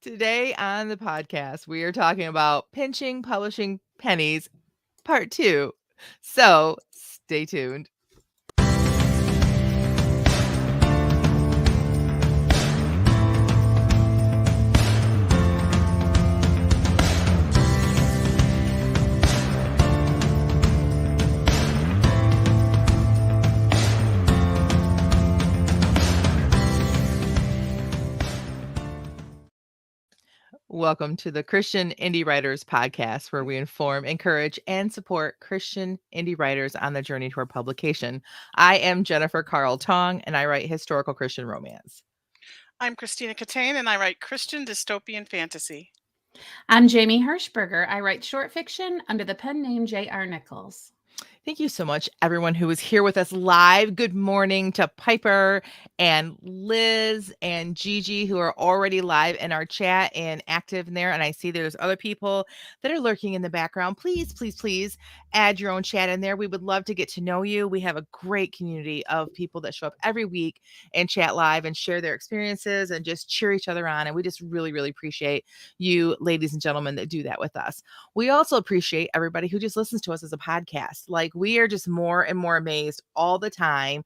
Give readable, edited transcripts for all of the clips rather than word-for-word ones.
Today on the podcast, we are talking about pinching, publishing pennies, part 2. So stay tuned. Welcome to the Christian Indie Writers Podcast, where we inform, encourage, and support Christian indie writers on the journey toward publication. I am Jennifer Carl Tong, and I write historical Christian romance. I'm Christina Catane, and I write Christian dystopian fantasy. I'm Jamie Hirschberger. I write short fiction under the pen name J.R. Nichols. Thank you so much, everyone who is here with us live. Good morning to Piper and Liz and Gigi, who are already live in our chat and active in there. And I see there's other people that are lurking in the background. Please, please, please add your own chat in there. We would love to get to know you. We have a great community of people that show up every week and chat live and share their experiences and just cheer each other on. And we just really, really appreciate you, ladies and gentlemen, that do that with us. We also appreciate everybody who just listens to us as a podcast. Like, we are just more and more amazed all the time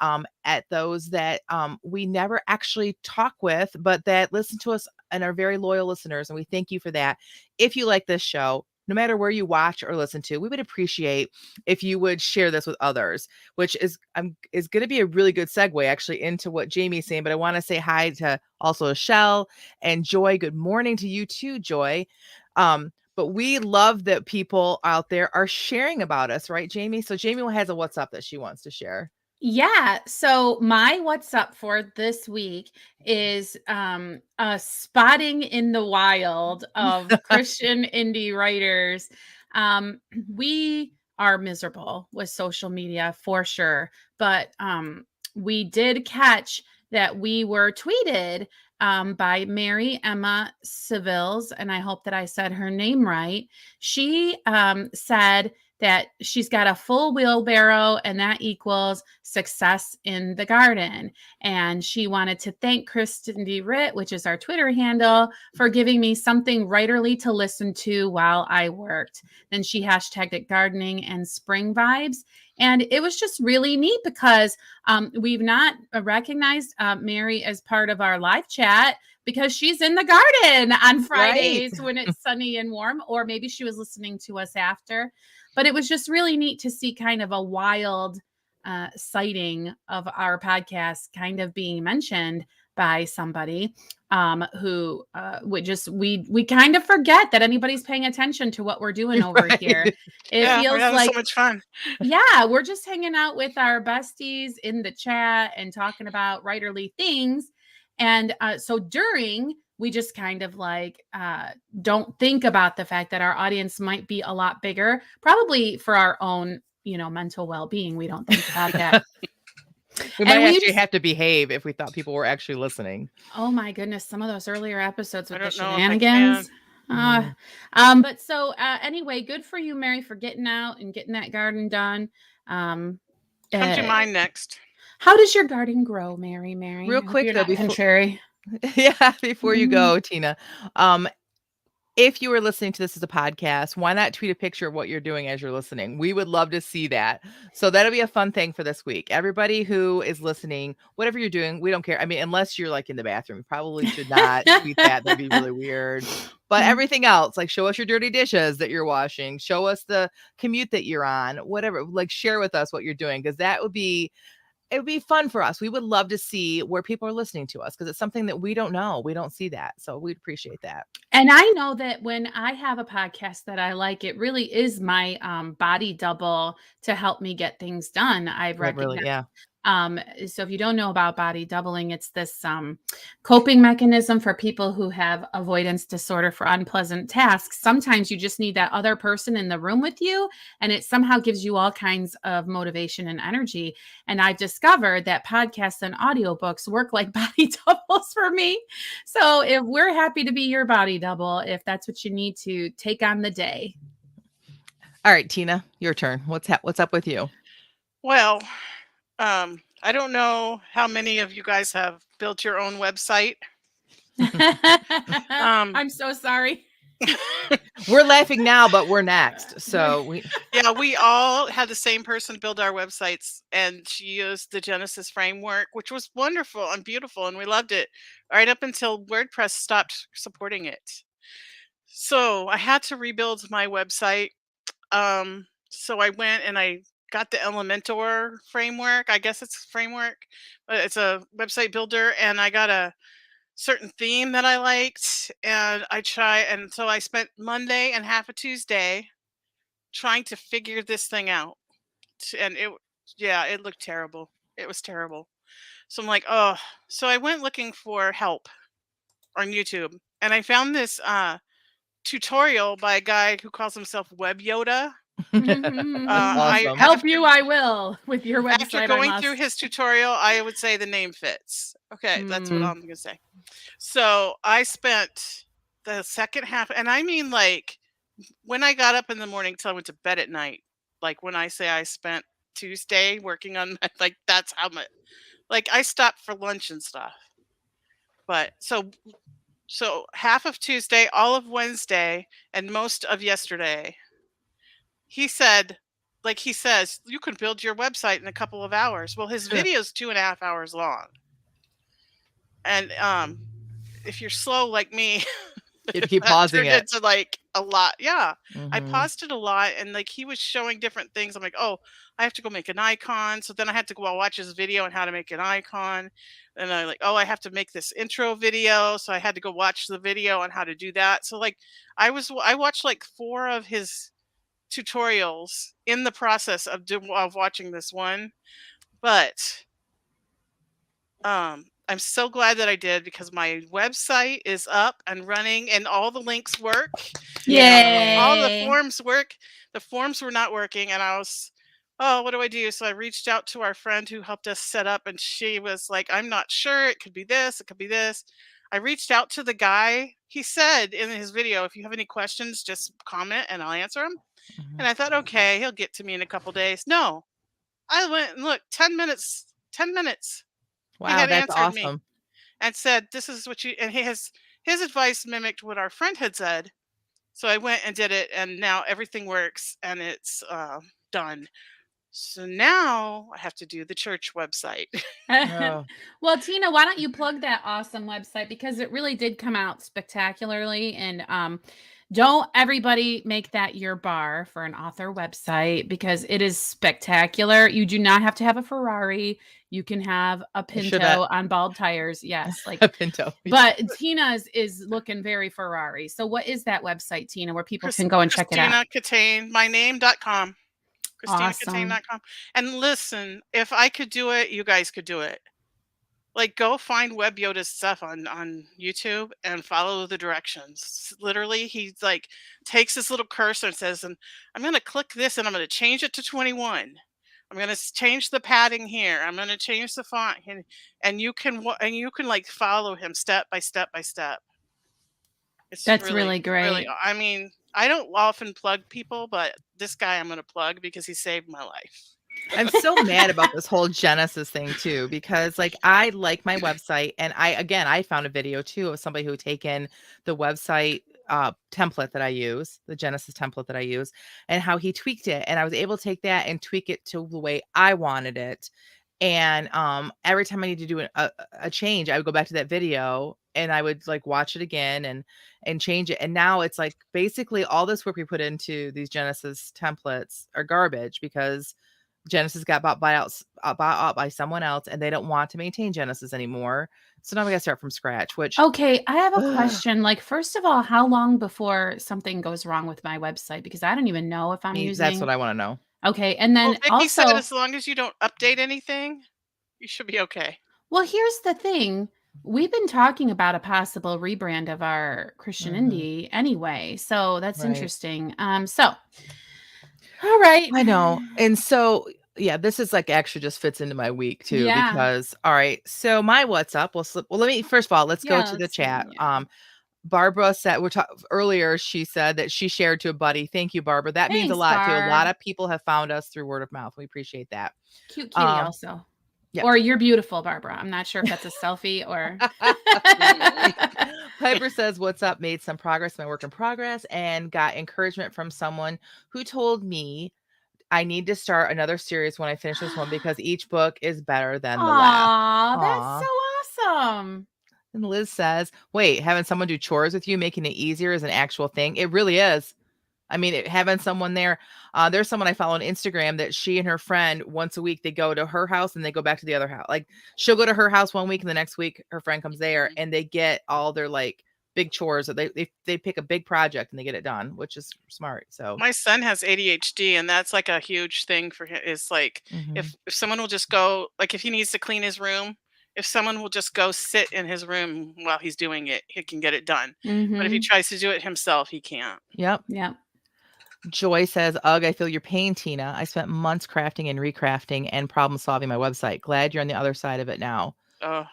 at those that we never actually talk with, but that listen to us and are very loyal listeners. And we thank you for that. If you like this show, no matter where you watch or listen to, we would appreciate if you would share this with others, which is going to be a really good segue actually into what Jamie's saying. But I want to say hi to also Shell and Joy. Good morning to you too, Joy. But we love that people out there are sharing about us, right, Jamie? So Jamie has a what's up that she wants to share. Yeah. So my what's up for this week is a spotting in the wild of Christian indie writers. We are miserable with social media for sure, but we did catch that we were tweeted by Mary Emma Civilles, and I hope that I said her name right. She said that she's got a full wheelbarrow and that equals success in the garden. And she wanted to thank Kristen DeRitt, which is our Twitter handle, for giving me something writerly to listen to while I worked. Then she hashtagged it gardening and spring vibes. And it was just really neat because we've not recognized Mary as part of our live chat because she's in the garden on Fridays when it's sunny and warm, or maybe she was listening to us after. But it was just really neat to see kind of a wild sighting of our podcast kind of being mentioned by somebody who we kind of forget that anybody's paying attention to what we're doing over here. It feels like so much fun. Yeah, we're just hanging out with our besties in the chat and talking about writerly things. And so we just kind of like don't think about the fact that our audience might be a lot bigger, probably for our own, mental well-being. We don't think about that. We might actually have to behave if we thought people were actually listening. Oh my goodness, some of those earlier episodes with the shenanigans. But so anyway, good for you, Mary, for getting out and getting that garden done. Come to mine next. How does your garden grow, Mary? Real quick, though, contrary. Yeah, before you go, Tina. If you were listening to this as a podcast, why not tweet a picture of what you're doing as you're listening? We would love to see that. So that'll be a fun thing for this week. Everybody who is listening, whatever you're doing, we don't care. I mean, unless you're like in the bathroom, you probably should not tweet that. That'd be really weird. But everything else, like show us your dirty dishes that you're washing, show us the commute that you're on, whatever, like share with us what you're doing, because it would be fun for us. We would love to see where people are listening to us because it's something that we don't know. We don't see that. So we'd appreciate that. And I know that when I have a podcast that I like, it really is my body double to help me get things done. I've recognized. Really, yeah. So if you don't know about body doubling, it's this coping mechanism for people who have avoidance disorder for unpleasant tasks. Sometimes you just need that other person in the room with you, and it somehow gives you all kinds of motivation and energy. And I've discovered that podcasts and audiobooks work like body doubles for me. So if we're happy to be your body double, if that's what you need to take on the day. All right, Tina, your turn. What's up with you? Well, I don't know how many of you guys have built your own website. I'm so sorry. We're laughing now, but we're next. So we all had the same person build our websites, and she used the Genesis framework, which was wonderful and beautiful, and we loved it right up until WordPress stopped supporting it. So I had to rebuild my website. So I went and I got the Elementor framework. I guess it's a framework, but it's a website builder, and I got a certain theme that I liked, and so I spent Monday and half a Tuesday trying to figure this thing out. And it looked terrible. It was terrible. So I'm like, oh, so I went looking for help on YouTube, and I found this tutorial by a guy who calls himself Web Yoda. That's I awesome. Help you, I will. With your website, After I going must. through his tutorial, I would say the name fits. Okay, that's what Mm. I'm gonna say. So I spent the second half, and I mean, like, when I got up in the morning till I went to bed at night, like when I say I spent Tuesday working on like that's how much, like, I stopped for lunch and stuff. But so half of Tuesday, all of Wednesday, and most of yesterday, he said, like he says, you can build your website in a couple of hours. Well, his video's 2.5 hours long. And if you're slow like me, You'd keep that pausing turned it. into like a lot. Yeah. I Mhm. paused it a lot, and like he was showing different things. I'm like, oh, I have to go make an icon. So then I had to go watch his video on how to make an icon. And I like, oh, I have to make this intro video. So I had to go watch the video on how to do that. So like I watched like 4 of his tutorials in the process of watching this one. But I'm so glad that I did, because my website is up and running and all the links work. Yay. All the forms work. The forms were not working, and I was, oh, what do I do? So I reached out to our friend who helped us set up, and she was like, I'm not sure. It could be this. It could be this. I reached out to the guy. He said in his video, if you have any questions, just comment and I'll answer them. Mhm. And I thought, okay, he'll get to me in a couple days. No, I went and looked, 10 minutes, 10 minutes. He Wow, had that's answered me awesome. and said, this is what and his advice mimicked what our friend had said. So I went and did it, and now everything works, and it's done. So now I have to do the church website. Oh. Well, Tina, why don't you plug that awesome website, because it really did come out spectacularly, and don't everybody make that your bar for an author website, because it is spectacular. You do not have to have a Ferrari. You can have a Should that- Pinto on bald tires. Yes, like A Pinto. but Tina's is looking very Ferrari. So what is that website, Tina, where people can go and check it out? Christina Catane, myname.com. Awesome. ChristinaCatane.com. And listen, if I could do it, you guys could do it. Like, go find Web Yoda's stuff on YouTube and follow the directions. Literally, he's like takes this little cursor and says, and I'm going to click this and I'm going to change it to 21. I'm going to change the padding here. I'm going to change the font, and you can like follow him step by step by step. It's That's really great. I mean, I don't often plug people, but this guy I'm going to plug because he saved my life. I'm so mad about this whole Genesis thing too, because like I like my website, and I found a video too of somebody who had taken the website template that I use, the Genesis template that I use, and how he tweaked it, and I was able to take that and tweak it to the way I wanted it. And every time I need to do a change, I would go back to that video and I would like watch it again and change it. And now it's like basically all this work we put into these Genesis templates are garbage, because Genesis got bought out by someone else, and they don't want to maintain Genesis anymore. So now we got to start from scratch. Which Okay, I have a question. Like, first of all, how long before something goes wrong with my website? Because I don't even know if I'm using. that's what I want to know. Okay, and then Well, Vicky said also, as long as you don't update anything, you should be okay. well, here's the thing. We've been talking about a possible rebrand of our Christian indie anyway, so that's Right. interesting. So, all right, I know. And so, yeah, this is like actually just fits into my week too, Yeah. because all right. So my what's up? Well, let me first of all, let's go Yeah, to the let's see, chat. yeah. Barbara said earlier, she said that she shared to a buddy. Thank you, Barbara. That means a Thanks, lot too. A lot Barb. of people have found us through word of mouth. We appreciate that. Cute kitty also. yeah. Or you're beautiful, Barbara. I'm not sure if that's a selfie or Piper says, what's up? Made some progress in my work in progress and got encouragement from someone who told me I need to start another series when I finish this one because each book is better than the last. Aw, that's Aw. so awesome. And Liz says, wait, having someone do chores with you, making it easier is an actual thing. It really is. I mean, having someone there, there's someone I follow on Instagram that she and her friend once a week, they go to her house and they go back to the other house. Like she'll go to her house one week and the next week her friend comes there and they get all their like big chores that they pick a big project and they get it done, which is smart. So My son has ADHD, and that's like a huge thing for him. Is like mhm. if someone will just go, like if he needs to clean his room, if someone will just go sit in his room while he's doing it, he can get it done. But if he tries to do it himself, he can't. Yep. Yep. Joy says, ugh, I feel your pain, Tina. I spent months crafting and recrafting and problem solving my website. Glad you're on the other side of it now. Oh,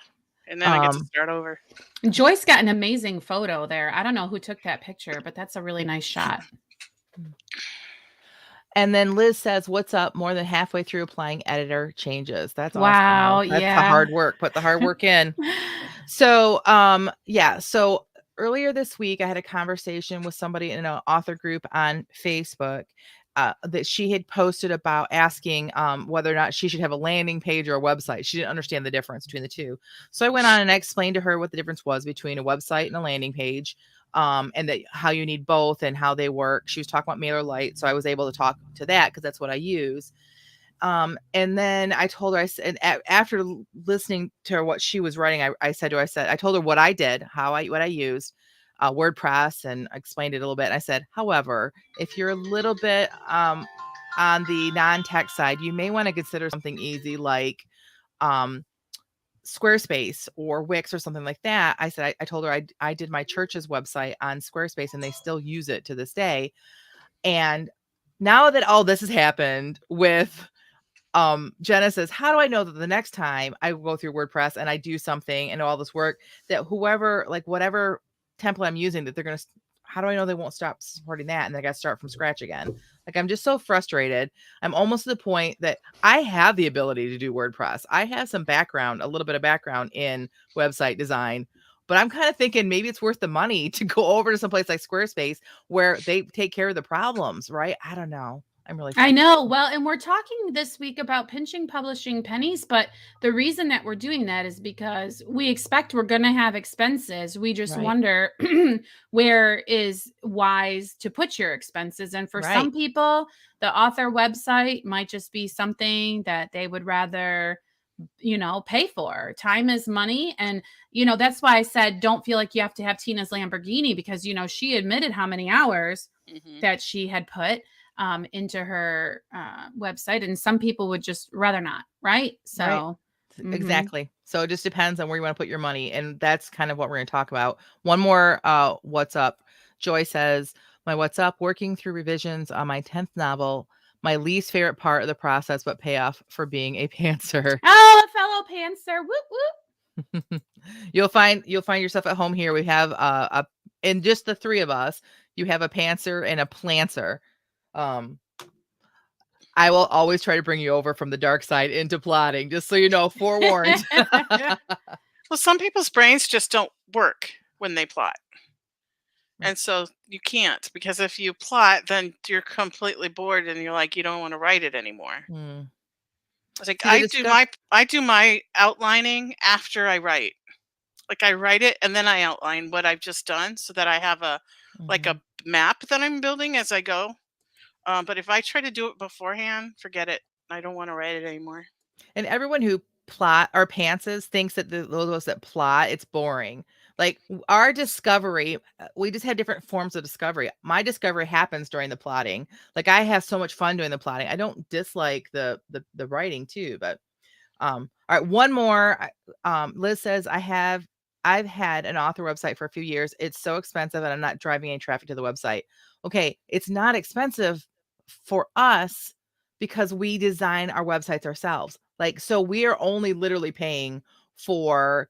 and then I get to start over. Joyce got an amazing photo there. I don't know who took that picture, but that's a really nice shot. And then Liz says, what's up? More than halfway through applying editor changes. That's Wow, awesome. That's the yeah. hard work. Put the hard work in. So, yeah. So earlier this week, I had a conversation with somebody in an author group on Facebook that she had posted about asking whether or not she should have a landing page or a website. She didn't understand the difference between the two. So I went on and I explained to her what the difference was between a website and a landing page. And that how you need both and how they work. She was talking about MailerLite, so I was able to talk to that because that's what I use. And then I told her, I said, after listening to her, what she was writing, I told her what I did, what I used, WordPress, and explained it a little bit. And I said, however, if you're a little bit on the non-tech side, you may want to consider something easy like Squarespace or Wix or something like that. I said, I told her I did my church's website on Squarespace and they still use it to this day. And now that all this has happened with Jenna says, how do I know that the next time I go through WordPress and I do something and all this work that whoever, like whatever template I'm using, that they're going to, how do I know they won't stop supporting that? And I got to start from scratch again. Like, I'm just so frustrated. I'm almost to the point that I have the ability to do WordPress. I have some background, a little bit of background in website design, but I'm kind of thinking maybe it's worth the money to go over to some place like Squarespace where they take care of the problems, right? I don't know. I'm really I know. Well, and we're talking this week about pinching publishing pennies, but the reason that we're doing that is because we expect we're going to have expenses. We just wonder where is wise to put your expenses. And for some people, the author website might just be something that they would rather, pay for. Time is money. And, that's why I said, don't feel like you have to have Tina's Lamborghini because, she admitted how many hours that she had put into her website, and some people would just rather not, right? So exactly. So it just depends on where you want to put your money, and that's kind of what we're going to talk about. One more what's up. Joy says, my what's up, working through revisions on my 10th novel, my least favorite part of the process, but payoff for being a pantser. Oh, a fellow pantser. Whoop whoop. You'll find yourself at home here. We have in just the three of us, you have a pantser and a planter. I will always try to bring you over from the dark side into plotting, just so you know, forewarned. Well, some people's brains just don't work when they plot. And so you can't, because if you plot, then you're completely bored and you're like, you don't want to write it anymore. It's like I do my outlining after I write. Like I write it and then I outline what I've just done so that I have a like a map that I'm building as I go. But if I try to do it beforehand, forget it. I don't want to write it anymore. And everyone who plot or pantses thinks that those that plot, it's boring. Like our discovery, we just have different forms of discovery. My discovery happens during the plotting. Like I have so much fun doing the plotting. I don't dislike the writing too, but all right, one more. Liz says, I've had an author website for a few years. It's so expensive and I'm not driving any traffic to the website. Okay, it's not expensive for us because we design our websites ourselves. Like, so we are only literally paying for,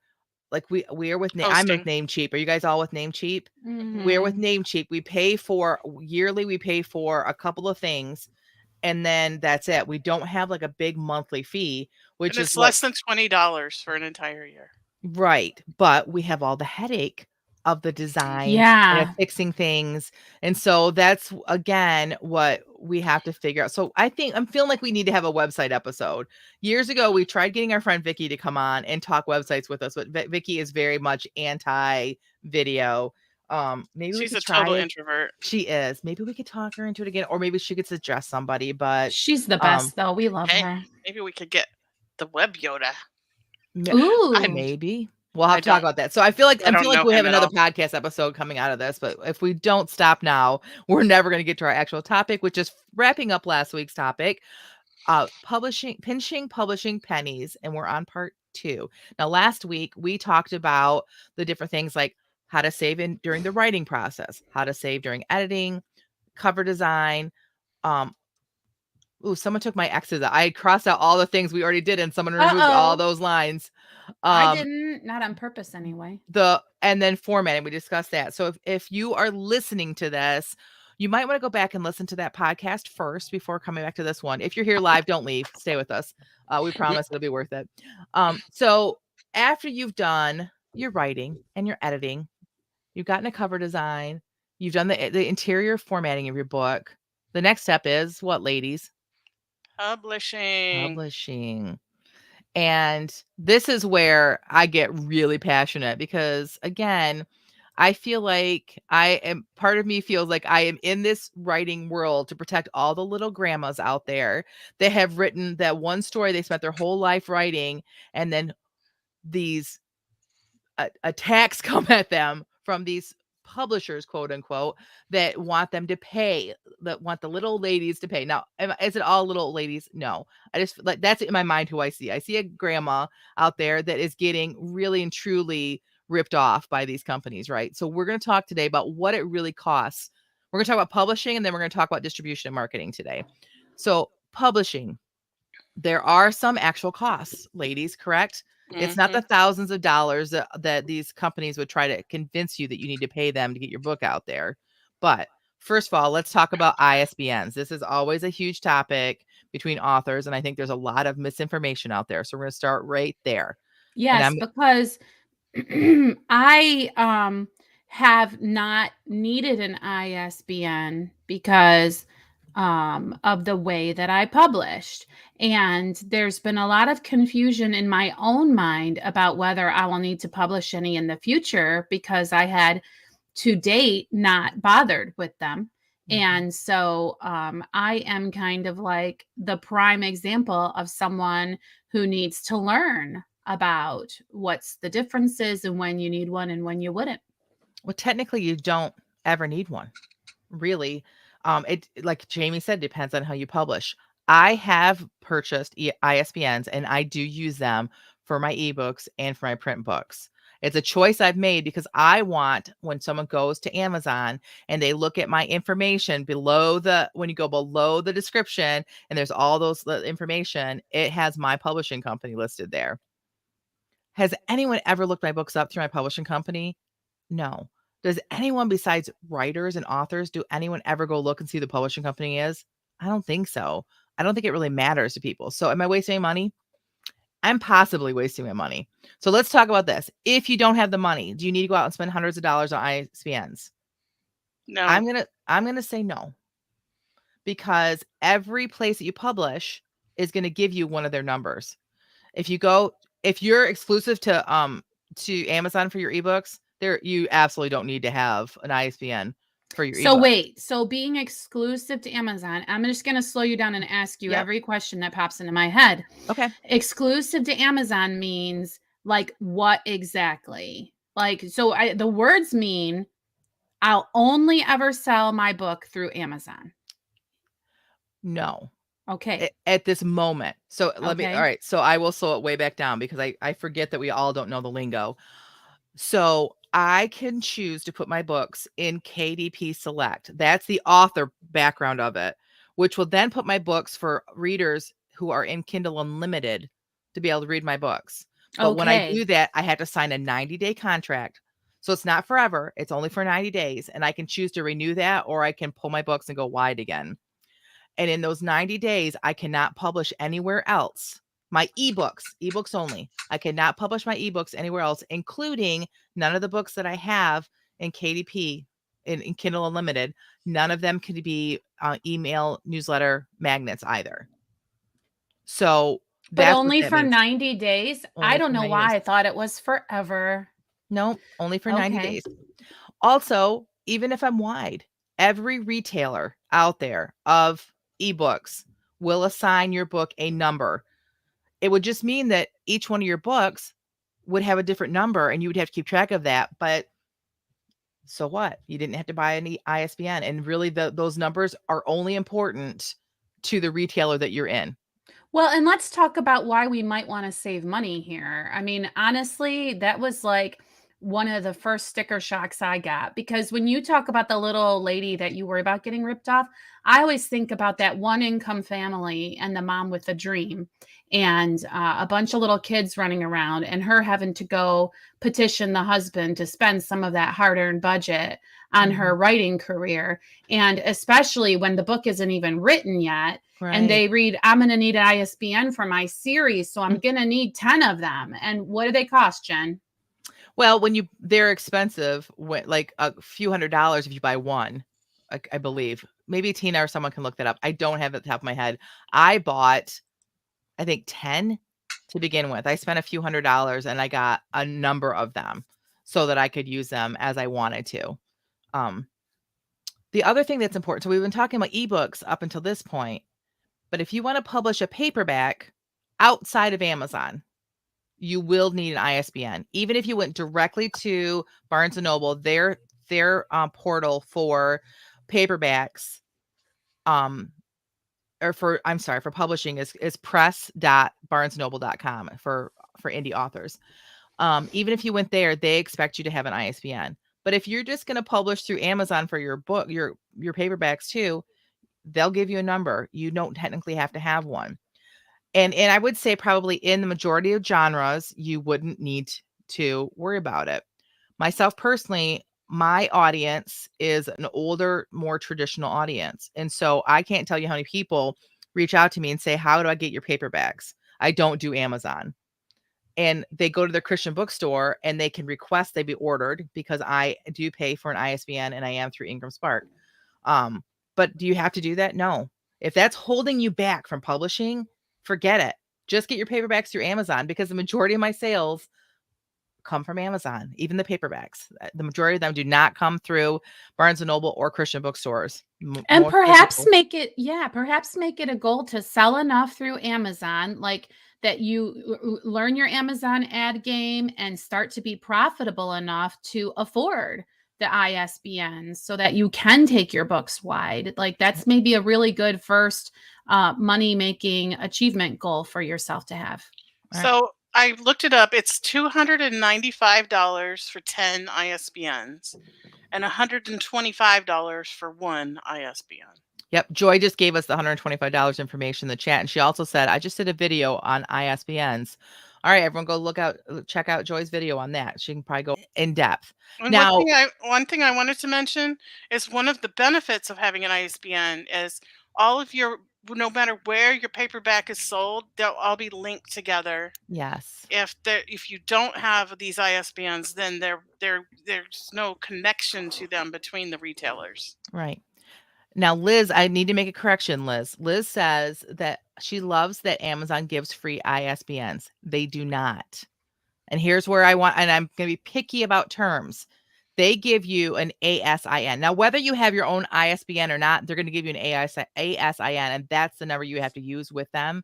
like we are with, I'm with Namecheap. Are you guys all with Namecheap? We're with Namecheap. We pay for yearly. We pay for a couple of things. And then that's it. We don't have like a big monthly fee, which is less than $20 for an entire year. Right. But we have all the headache of the design and of Yeah. fixing things. And so that's again what we have to figure out. So I think I'm feeling like we need to have a website episode. Years ago, we tried getting our friend Vicky to come on and talk websites with us, but Vicky is very much anti video. Maybe we She's could a try total it. introvert. She is. Maybe we could talk her into it again, or maybe she could suggest somebody. But She's the um, best, though. We love Hey, her. maybe we could get the web Yoda. I Ooh. maybe we'll have I to talk don't about that. So I feel like I don't know we have him at another all. podcast episode coming out of this, but if we don't stop now, we're never going to get to our actual topic, which is wrapping up last week's topic, pinching publishing pennies, and we're on part 2. Now, last week we talked about the different things like how to save in during the writing process, how to save during editing, cover design. Ooh, someone took my X's out. I crossed out all the things we already did, and someone removed all Uh-oh. those lines. I Um, didn't. Not on purpose, anyway. and then formatting, we discussed that. So if you are listening to this, you might want to go back and listen to that podcast first before coming back to this one. If you're here live, don't leave. Stay with us. We promise it'll be worth it. So after you've done your writing and your editing, you've gotten a cover design, you've done the interior formatting of your book. The next step is what, ladies? Publishing. Publishing. And this is where I get really passionate because, again, I feel like part of me feels like I am in this writing world to protect all the little grandmas out there that have written that one story they spent their whole life writing, and then these attacks come at them from these publishers, quote unquote, that want them to pay, that want the little ladies to pay. Now, is it all little ladies? No. I just like that's in my mind who I see. I see a grandma out there that is getting really and truly ripped off by these companies, right? So we're going to talk today about what it really costs. We're going to talk about publishing, and then we're going to talk about distribution and marketing today. So publishing, there are some actual costs, ladies, correct? It's not Mhm. the thousands of dollars that these companies would try to convince you that you need to pay them to get your book out there. But first of all, let's talk about ISBNs. This is always a huge topic between authors, and I think there's a lot of misinformation out there. So we're going to start right there. And Yes, because I have not needed an ISBN because of the way that I published. And there's been a lot of confusion in my own mind about whether I will need to publish any in the future because I had to date not bothered with them. And so I am kind of like the prime example of someone who needs to learn about what's the differences and when you need one and when you wouldn't. Well, technically, you don't ever need one, really. It, like Jamie said, depends on how you publish. I have purchased ISBNs, and I do use them for my ebooks and for my print books. It's a choice I've made because I want, when someone goes to Amazon and they look at my information below when you go below the description and there's all those information, it has my publishing company listed there. Has anyone ever looked my books up through my publishing company? No. Does anyone besides writers and authors, do anyone ever go look and see who the publishing company is? I don't think so. I don't think it really matters to people. So am I wasting money? I'm possibly wasting my money. So let's talk about this. If you don't have the money, do you need to go out and spend hundreds of dollars on ISBNs? No. I'm going to say no. Because every place that you publish is going to give you one of their numbers. If you're exclusive to Amazon for your ebooks, you absolutely don't need to have an ISBN for your So ebook. wait, so being exclusive to Amazon, I'm just going to slow you down and ask you Yep. every question that pops into my head. Okay. Exclusive to Amazon means like what exactly? Like, so the words mean I'll only ever sell my book through Amazon. No. Okay. At this moment. So all Okay. right. So I will slow it way back down because I forget that we all don't know the lingo. So I can choose to put my books in KDP Select. That's the author background of it, which will then put my books for readers who are in Kindle Unlimited to be able to read my books. But when I do Okay. that, I have to sign a 90-day contract. So it's not forever. It's only for 90 days. And I can choose to renew that, or I can pull my books and go wide again. And in those 90 days, I cannot publish anywhere else my ebooks only. I cannot publish my ebooks anywhere else, including none of the books that I have in KDP, in Kindle Unlimited. None of them could be email newsletter magnets either. So But that's what only that for means. 90 days? I Only don't for know 90 why days. I thought it was forever. No, only for 90 Okay. days. Also, even if I'm wide, every retailer out there of ebooks will assign your book a number. It would just mean that each one of your books would have a different number and you would have to keep track of that. But so what? You didn't have to buy any ISBN. And really, those numbers are only important to the retailer that you're in. Well, and let's talk about why we might want to save money here. I mean, honestly, that was like one of the first sticker shocks I got because when you talk about the little old lady that you worry about getting ripped off, I always think about that one income family and the mom with a dream and a bunch of little kids running around and her having to go petition the husband to spend some of that hard earned budget on her writing career. And especially when the book isn't even written yet and Right. they read, I'm going to need an ISBN for my series. So I'm going to need 10 of them. And what do they cost, Jen? Well, they're expensive, like a few $100s if you buy one, I believe. Maybe Tina or someone can look that up. I don't have it at the top of my head. I bought, I think 10 to begin with. I spent a few $100s and I got a number of them so that I could use them as I wanted to. The other thing that's important, so we've been talking about ebooks up until this point, but if you want to publish a paperback outside of Amazon, you will need an ISBN. Even if you went directly to Barnes & Noble, their portal for paperbacks, for publishing is press.barnesnoble.com for indie authors. Even if you went there, they expect you to have an ISBN. But if you're just going to publish through Amazon for your book, your paperbacks too, they'll give you a number. You don't technically have to have one. And I would say probably in the majority of genres, you wouldn't need to worry about it. Myself personally, my audience is an older, more traditional audience. And so I can't tell you how many people reach out to me and say, how do I get your paperbacks? I don't do Amazon. And they go to their Christian bookstore and they can request they be ordered because I do pay for an ISBN and I am through Ingram Spark. But do you have to do that? No. If that's holding you back from publishing, forget it. Just get your paperbacks through Amazon because the majority of my sales come from Amazon, even the paperbacks. The majority of them do not come through Barnes & Noble or Christian bookstores. And Most perhaps people, make it, perhaps make it a goal to sell enough through Amazon, like that you learn your Amazon ad game and start to be profitable enough to afford the ISBNs so that you can take your books wide. Like that's maybe a really good first money making achievement goal for yourself to have. right? So I looked it up. It's $295 for 10 ISBNs and $125 for one ISBN. Yep. Joy just gave us the $125 information in the chat. And she also said, I just did a video on ISBNs. All right, everyone go check out Joy's video on that. She can probably go in depth. And Now, one thing I wanted to mention is one of the benefits of having an ISBN is all of your, no matter where your paperback is sold, they'll all be linked together. yes. If you don't have these ISBNs, then there's no connection to them between the retailers. Right. Now, Liz, I need to make a correction, Liz. Liz says that she loves that Amazon gives free ISBNs. They do not. And here's where and I'm going to be picky about terms. They give you an ASIN. Now, whether you have your own ISBN or not, they're going to give you an ASIN, and that's the number you have to use with them.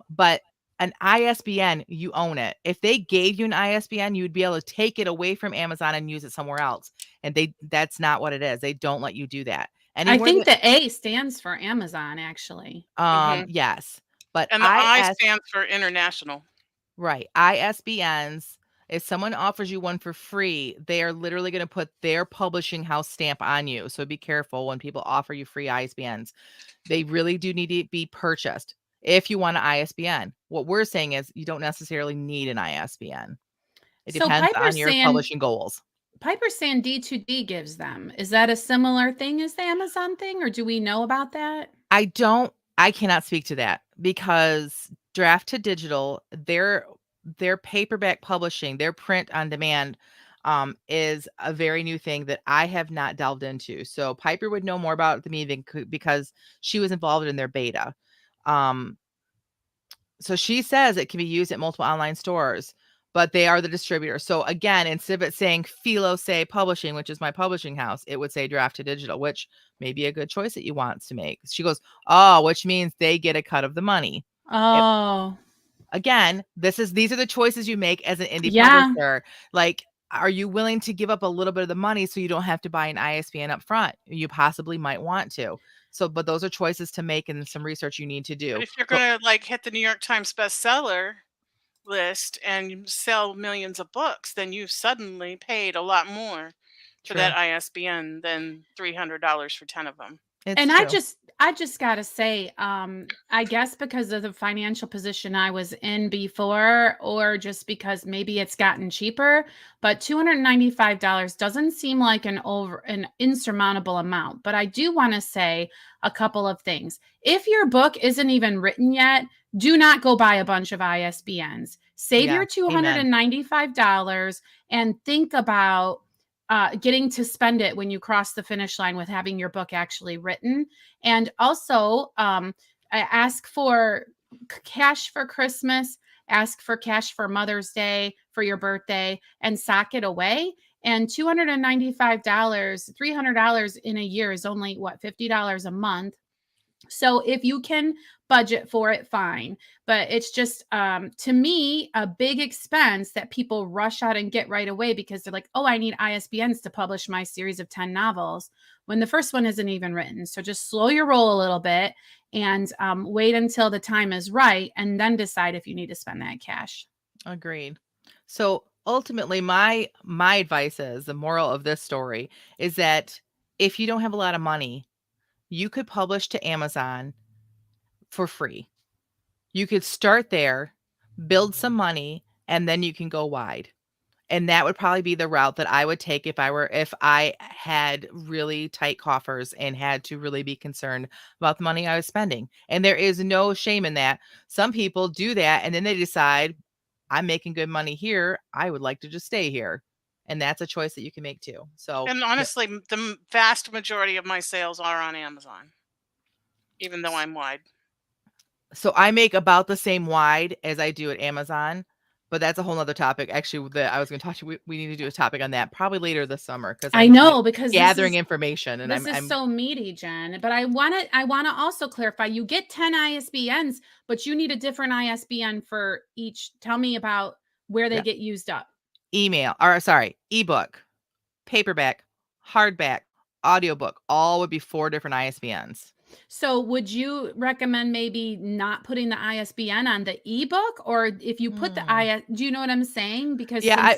But an ISBN, you own it. If they gave you an ISBN, you'd be able to take it away from Amazon and use it somewhere else. And that's not what it is. They don't let you do that. I think the A stands for Amazon, actually. Yes. But And the I stands for international. Right. ISBNs, if someone offers you one for free, they are literally going to put their publishing house stamp on you. So be careful when people offer you free ISBNs. They really do need to be purchased if you want an ISBN. What we're saying is you don't necessarily need an ISBN. It depends on your publishing goals. Piper's saying D2D gives them. Is that a similar thing as the Amazon thing, or do we know about that? I cannot speak to that because draft to digital, their paperback publishing, their print on demand is a very new thing that I have not delved into. So Piper would know more about it than me because she was involved in their beta. So she says it can be used at multiple online stores, but they are the distributor. So again, instead of it saying Philo Say Publishing, which is my publishing house, it would say Draft to Digital, which may be a good choice that you want to make. She goes, oh, which means they get a cut of the money. Oh, Again, these are the choices you make as an indie yeah. publisher. Like, are you willing to give up a little bit of the money so you don't have to buy an ISBN up front? You possibly might want to. So, but those are choices to make and some research you need to But do. if you're But gonna like hit the New York Times bestseller list and you sell millions of books, then you've suddenly paid a lot more for true. that ISBN than $300 for 10 of them. It's And true. I just gotta say, I guess because of the financial position I was in before, or just because maybe it's gotten cheaper, but $295 doesn't seem like an insurmountable amount. But I do want to say a couple of things. If your book isn't even written yet, do not go buy a bunch of ISBNs. Save Yeah, your $295 and think about getting to spend it when you cross the finish line with having your book actually written. And also ask for cash for Christmas, ask for cash for Mother's Day, for your birthday, and sock it away. And $295, $300 in a year is only what, $50 a month. So if you can budget for it, fine. But it's just, to me, a big expense that people rush out and get right away because they're like, oh, I need ISBNs to publish my series of 10 novels when the first one isn't even written. So just slow your roll a little bit and wait until the time is right and then decide if you need to spend that cash. agreed. So ultimately, my advice is, the moral of this story is that if you don't have a lot of money, you could publish to Amazon for free. You could start there, build some money, and then you can go wide. And that would probably be the route that I would take if I had really tight coffers and had to really be concerned about the money I was spending. And there is no shame in that. Some people do that and then they decide, I'm making good money here, I would like to just stay here. And that's a choice that you can make too. So And honestly, the vast majority of my sales are on Amazon, even though I'm wide. So I make about the same wide as I do at Amazon, but that's a whole nother topic. Actually, that I was going to talk to you. We need to do a topic on that probably later this summer because I I'm know, because gathering information and this is I'm so meaty, Jen. But I want to also clarify. You get 10 ISBNs, but you need a different ISBN for each. Tell me about where they yeah, get used up. ebook, paperback, hardback, audiobook, all would be 4 different ISBNs. So would you recommend maybe not putting the ISBN on the ebook, or if you put the do you know what I'm saying? Because Yeah,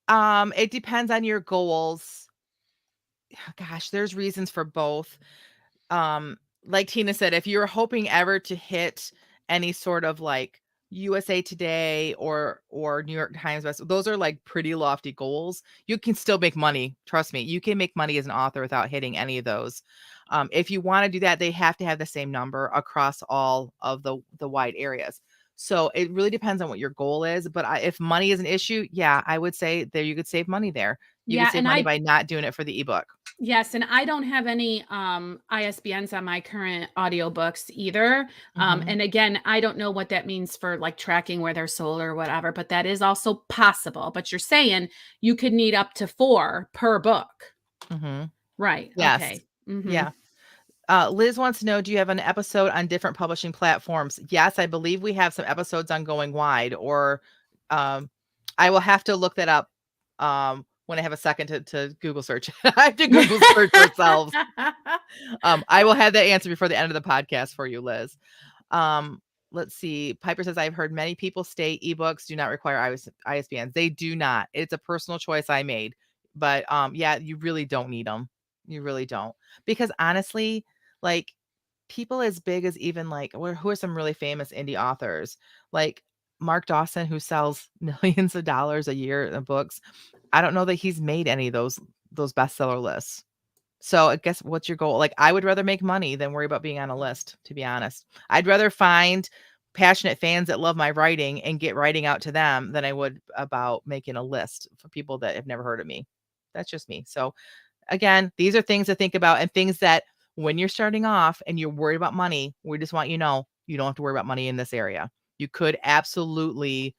since it depends on your goals. Gosh, there's reasons for both. Like Tina said, if you're hoping ever to hit any sort of like USA Today or New York Times best, those are like pretty lofty goals. You can still make money. Trust me, you can make money as an author without hitting any of those. If you want to do that, they have to have the same number across all of the wide areas. So it really depends on what your goal is. But if money is an issue, yeah, I would say there you could save money there. You could yeah, save and money by not doing it for the ebook. yes, and I don't have any ISBNs on my current audiobooks either. Mhm. And again, I don't know what that means for like tracking where they're sold or whatever, but that is also possible. But you're saying you could need up to 4 per book. Mhm. Right. Yes. Okay. Hmm. Yeah. Liz wants to know, do you have an episode on different publishing platforms? Yes, I believe we have some episodes on going wide, or I will have to look that up when I have a second to Google search. I have to Google search ourselves. I will have that answer before the end of the podcast for you, Liz. Let's see. Piper says, I've heard many people state ebooks do not require ISBNs. They do not. It's a personal choice I made. But yeah, you really don't need them. You really don't. Because honestly, like people as big as even like who are some really famous indie authors, like Mark Dawson, who sells millions of dollars a year in books. I don't know that he's made any of those bestseller lists. So I guess what's your goal? Like I would rather make money than worry about being on a list, to be honest. I'd rather find passionate fans that love my writing and get writing out to them than I would about making a list for people that have never heard of me. That's just me. So again, these are things to think about, and things that when you're starting off and you're worried about money, we just want you to know you don't have to worry about money in this area. You could absolutely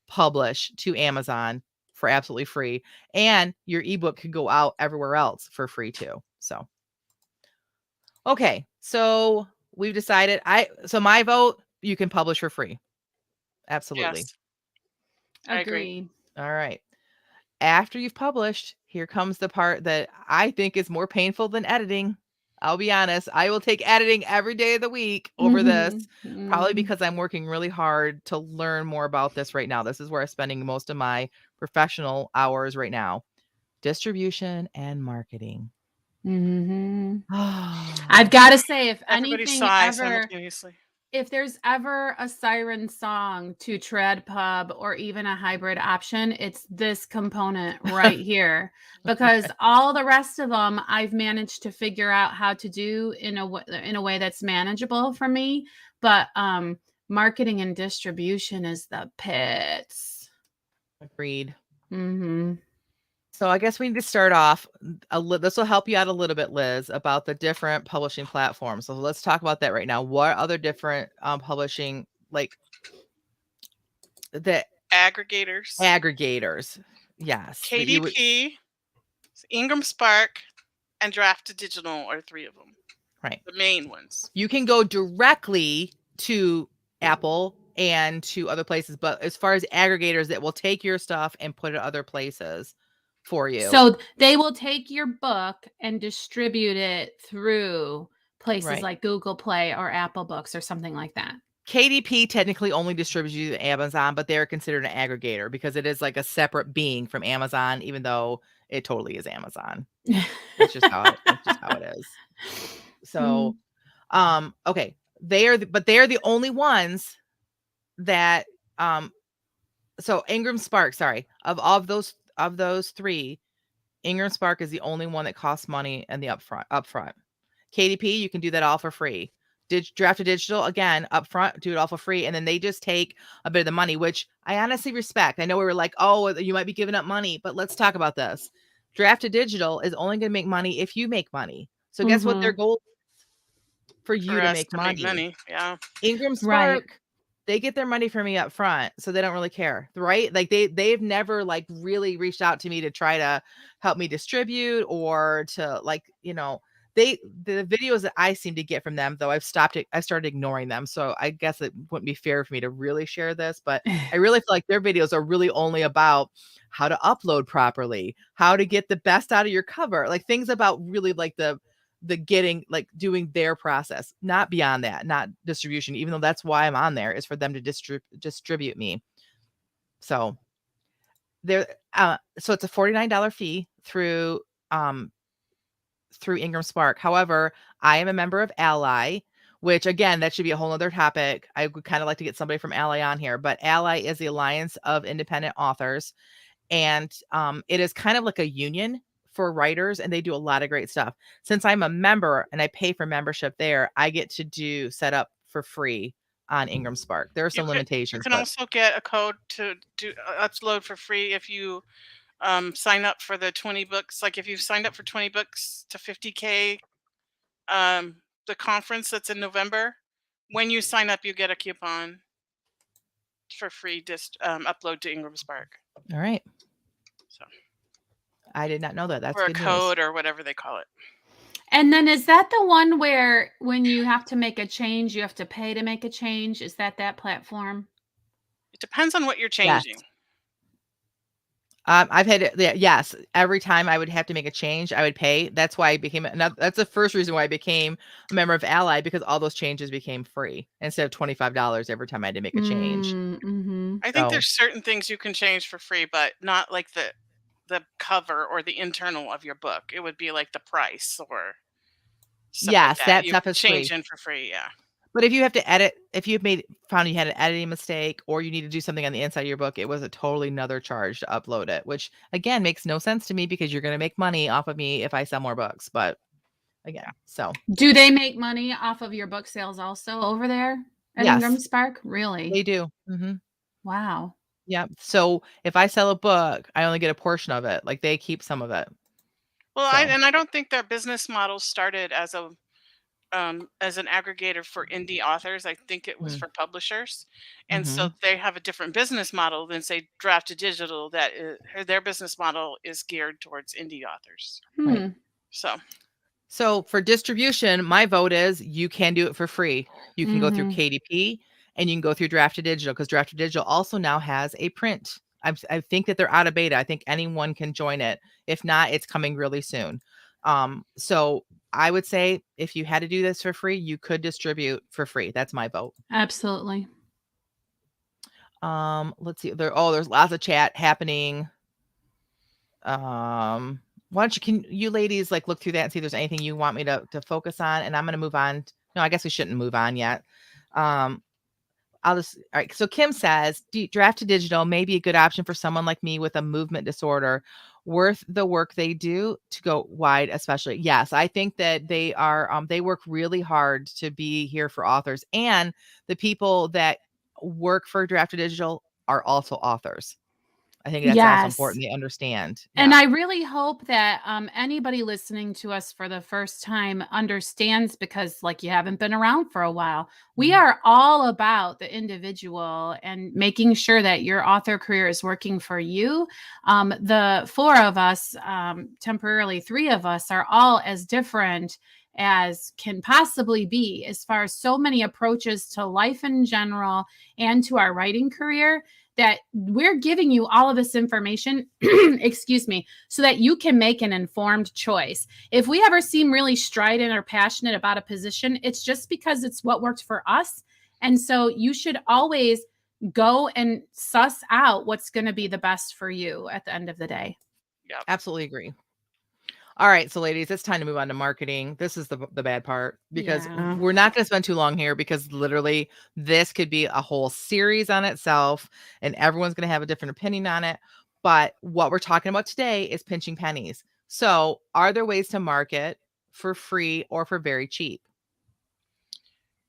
publish to Amazon for absolutely free, and your ebook could go out everywhere else for free too. So, okay. So we've decided so my vote, you can publish for free. Absolutely. Yes. I agree. Agreed. All right. After you've published, here comes the part that I think is more painful than editing. I'll be honest. I will take editing every day of the week over this, probably because I'm working really hard to learn more about this right now. This is where I'm spending most of my professional hours right now. Distribution and marketing. I've got to say, if Everybody anything sighs ever, simultaneously. if there's ever a siren song to TreadPub or even a hybrid option, it's this component right here, because all the rest of them I've managed to figure out how to do in a way that's manageable for me. But marketing and distribution is the pits. Agreed. Mm-hmm. So I guess we need to start off. This will help you out a little bit, Liz, about the different publishing platforms. So let's talk about that right now. What other different publishing, like the Aggregators. Yes. KDP, Ingram Spark, and Draft Digital are 3 of them. Right. The main ones. You can go directly to Apple and to other places, but as far as aggregators that will take your stuff and put it other places for you. So they will take your book and distribute it through places like Google Play or Apple Books or something like that. KDP technically only distributes you to Amazon, but they're considered an aggregator because it is like a separate being from Amazon, even though it totally is Amazon. That's just how it is. So, okay, they are the only ones that so Ingram Spark, sorry, of those 3, Ingram Spark is the only one that costs money in the upfront. KDP, you can do that all for free. Draft Digital, again, upfront, do it all for free, and then they just take a bit of the money, which I honestly respect. I know we were like, oh, you might be giving up money, but let's talk about this. Draft Digital is only going to make money if you make money. So guess what their goal is? For you to make money. Yeah. Ingram Spark, they get their money from me up front, so they don't really care, right? Like they've never like really reached out to me to try to help me distribute or to like, the videos that I seem to get from them, though I started ignoring them. So I guess it wouldn't be fair for me to really share this, but I really feel like their videos are really only about how to upload properly, how to get the best out of your cover, like things about really like the getting, like doing their process, not beyond that, not distribution, even though that's why I'm on there, is for them to distribute me. So there, so it's a $49 fee through Ingram Spark. However, I am a member of Ally, which again, that should be a whole other topic. I would kind of like to get somebody from Ally on here, but Ally is the Alliance of Independent Authors. And it is kind of like a union for writers, and they do a lot of great stuff. Since I'm a member and I pay for membership there, I get to set up for free on Ingram Spark. There are some limitations. You can also get a code to upload for free if you sign up for the 20 books. Like if you've signed up for 20 books to 50K, the conference that's in November, when you sign up, you get a coupon for free upload to Ingram Spark. All right. So I did not know that. That's or good a code news. or whatever they call it. And then is that the one where when you have to make a change, you have to pay to make a change? Is that platform? It depends on what you're changing. Yes. I've had it. Yes. Every time I would have to make a change, I would pay. That's why I became that's the first reason why I became a member of Ally, because all those changes became free instead of $25 every time I had to make a change. Mm-hmm. I think there's certain things you can change for free, but not like the cover or the internal of your book. It would be like the price or stuff like that stuff is change free. In for free. Yeah. But if you have to edit, if you've found you had an editing mistake or you need to do something on the inside of your book, it was a totally another charge to upload it, which again makes no sense to me because you're going to make money off of me if I sell more books. But again, so do they make money off of your book sales also over there? at Yes, Ingram Spark? they Really? do. Hmm. Wow. Yeah. So if I sell a book, I only get a portion of it. Like they keep some of it. Well, So I don't think their business model started as an aggregator for indie authors. I think it was for publishers, and so mm-hmm. they have a different business model than say Drafted Digital. Their business model is geared towards indie authors. Right. Hmm. So So for distribution, my vote is you can do it for free. You can go through Mhm. KDP and you can go through Drafted Digital because Drafted Digital also now has a print. I think that they're out of beta. I think anyone can join it. If not, it's coming really soon. So I would say if you had to do this for free, you could distribute for free. That's my vote. Absolutely. Let's see. There's lots of chat happening. Why don't can you ladies like look through that and see if there's anything you want me to focus on? And I'm gonna move on. No, I guess we shouldn't move on yet. Um, all right. So Kim says draft to digital may be a good option for someone like me with a movement disorder. Worth the work they do to go wide, especially. Yes, I think that they work really hard to be here for authors, and the people that work for draft to digital are also authors. I think that's also Yes. important. They understand. And Yeah. I really hope that anybody listening to us for the first time understands, because, like, you haven't been around for a while. We Mhm. are all about the individual and making sure that your author career is working for you. The four of us, temporarily three of us, are all as different as can possibly be as far as so many approaches to life in general and to our writing career, that we're giving you all of this information, excuse me, so that you can make an informed choice. If we ever seem really strident or passionate about a position, it's just because it's what worked for us. And so you should always go and suss out what's going to be the best for you at the end of the day. yeah. Absolutely agree. All right, so ladies, it's time to move on to marketing. This is the bad part because Yeah. we're not going to spend too long here because literally this could be a whole series on itself and everyone's going to have a different opinion on it. But what we're talking about today is pinching pennies. So, are there ways to market for free or for very cheap?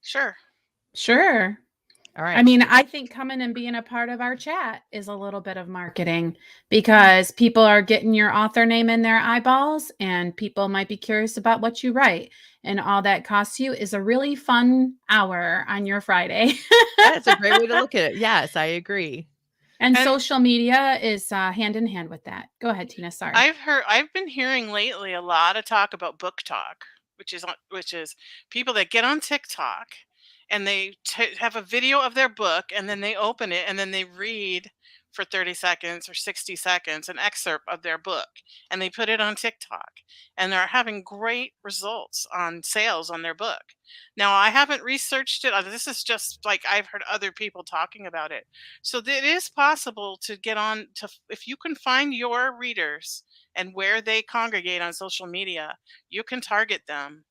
Sure. Sure. All right. I mean, I think coming and being a part of our chat is a little bit of marketing, because people are getting your author name in their eyeballs and people might be curious about what you write. And all that costs you is a really fun hour on your Friday. That's a great way to look at it. Yes, I agree. And And social media is hand in hand with that. Go ahead, Tina. Sorry. I've been hearing lately a lot of talk about book talk, which is people that get on TikTok and they have a video of their book, and then they open it and then they read for 30 seconds or 60 seconds an excerpt of their book, and they put it on TikTok, and they're having great results on sales on their book. Now, I haven't researched it. This is just like I've heard other people talking about it. So it is possible to get on to, if you can find your readers and where they congregate on social media, you can target them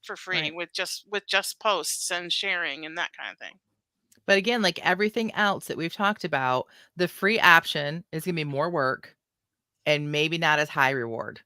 for free Right. with just posts and sharing and that kind of thing. But again, like everything else that we've talked about, the free option is going to be more work and maybe not as high reward.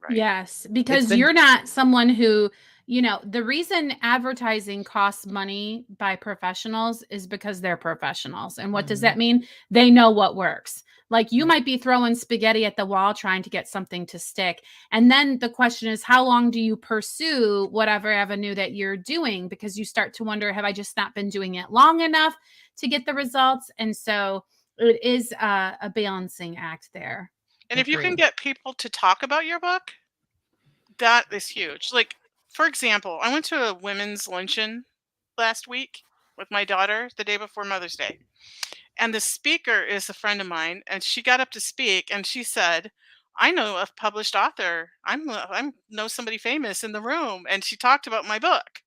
Right. Yes, It's because been you're not someone who, the reason advertising costs money by professionals is because they're professionals. And what does Mhm. that mean? They know what works. Like, you Right. might be throwing spaghetti at the wall trying to get something to stick. And then the question is, how long do you pursue whatever avenue that you're doing? Because you start to wonder, have I just not been doing it long enough to get the results? And so it is a balancing act there. And if you can Agreed. get people to talk about your book, that is huge. Like, for example, I went to a women's luncheon last week with my daughter the day before Mother's Day. And the speaker is a friend of mine, and she got up to speak, and she said, "I know a published author. I know somebody famous in the room," and she talked about my book.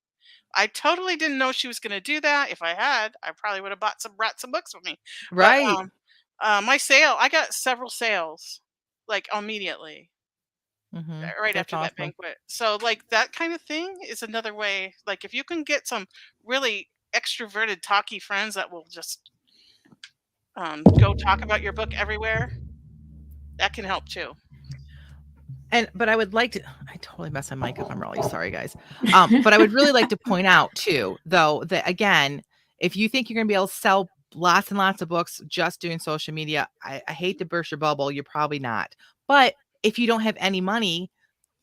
I totally didn't know she was going to do that. If I had, I probably would have brought some books with me. But Right. I got several sales, like, immediately, right That's after that awesome. banquet. So, like, that kind of thing is another way. Like, if you can get some really extroverted, talky friends that will just go talk about your book everywhere, that can help too. But I would like to I totally messed my mic up. I'm really sorry, guys. But I would really like to point out too, though, that again, If you think you're going to be able to sell lots and lots of books just doing social media, I hate to burst your bubble. You're probably not. But if you don't have any money,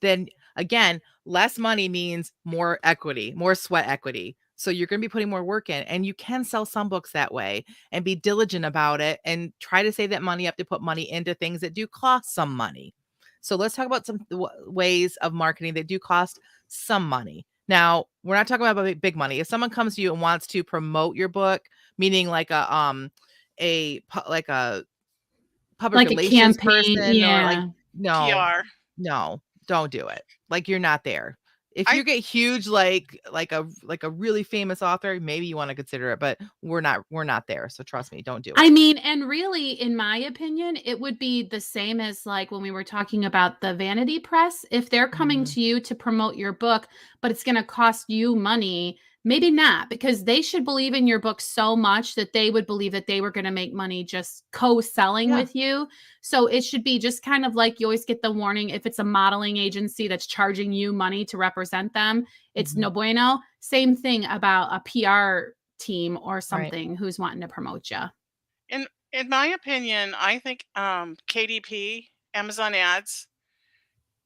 then again, less money means more equity, more sweat equity. So you're going to be putting more work in, and you can sell some books that way and be diligent about it and try to save that money up to put money into things that do cost some money. So let's talk about some ways of marketing that do cost some money. Now, we're not talking about big money. If someone comes to you and wants to promote your book, meaning like a public Like a relations campaign, person, or like, yeah. no, PR. no, don't do it. Like, you're not there. If I you get huge, like a really famous author, maybe you want to consider it, but we're not there. So trust me, don't do it. I mean, and really, in my opinion, it would be the same as like when we were talking about the vanity press. If they're coming Mhm. to you to promote your book, but it's going to cost you money, maybe not, because they should believe in your book so much that they would believe that they were going to make money just co-selling Yeah. with you. So it should be just kind of like you always get the warning if it's a modeling agency that's charging you money to represent them, it's Mhm. no bueno. Same thing about a PR team or Right. something who's wanting to promote you. in my opinion, I think KDP, Amazon Ads,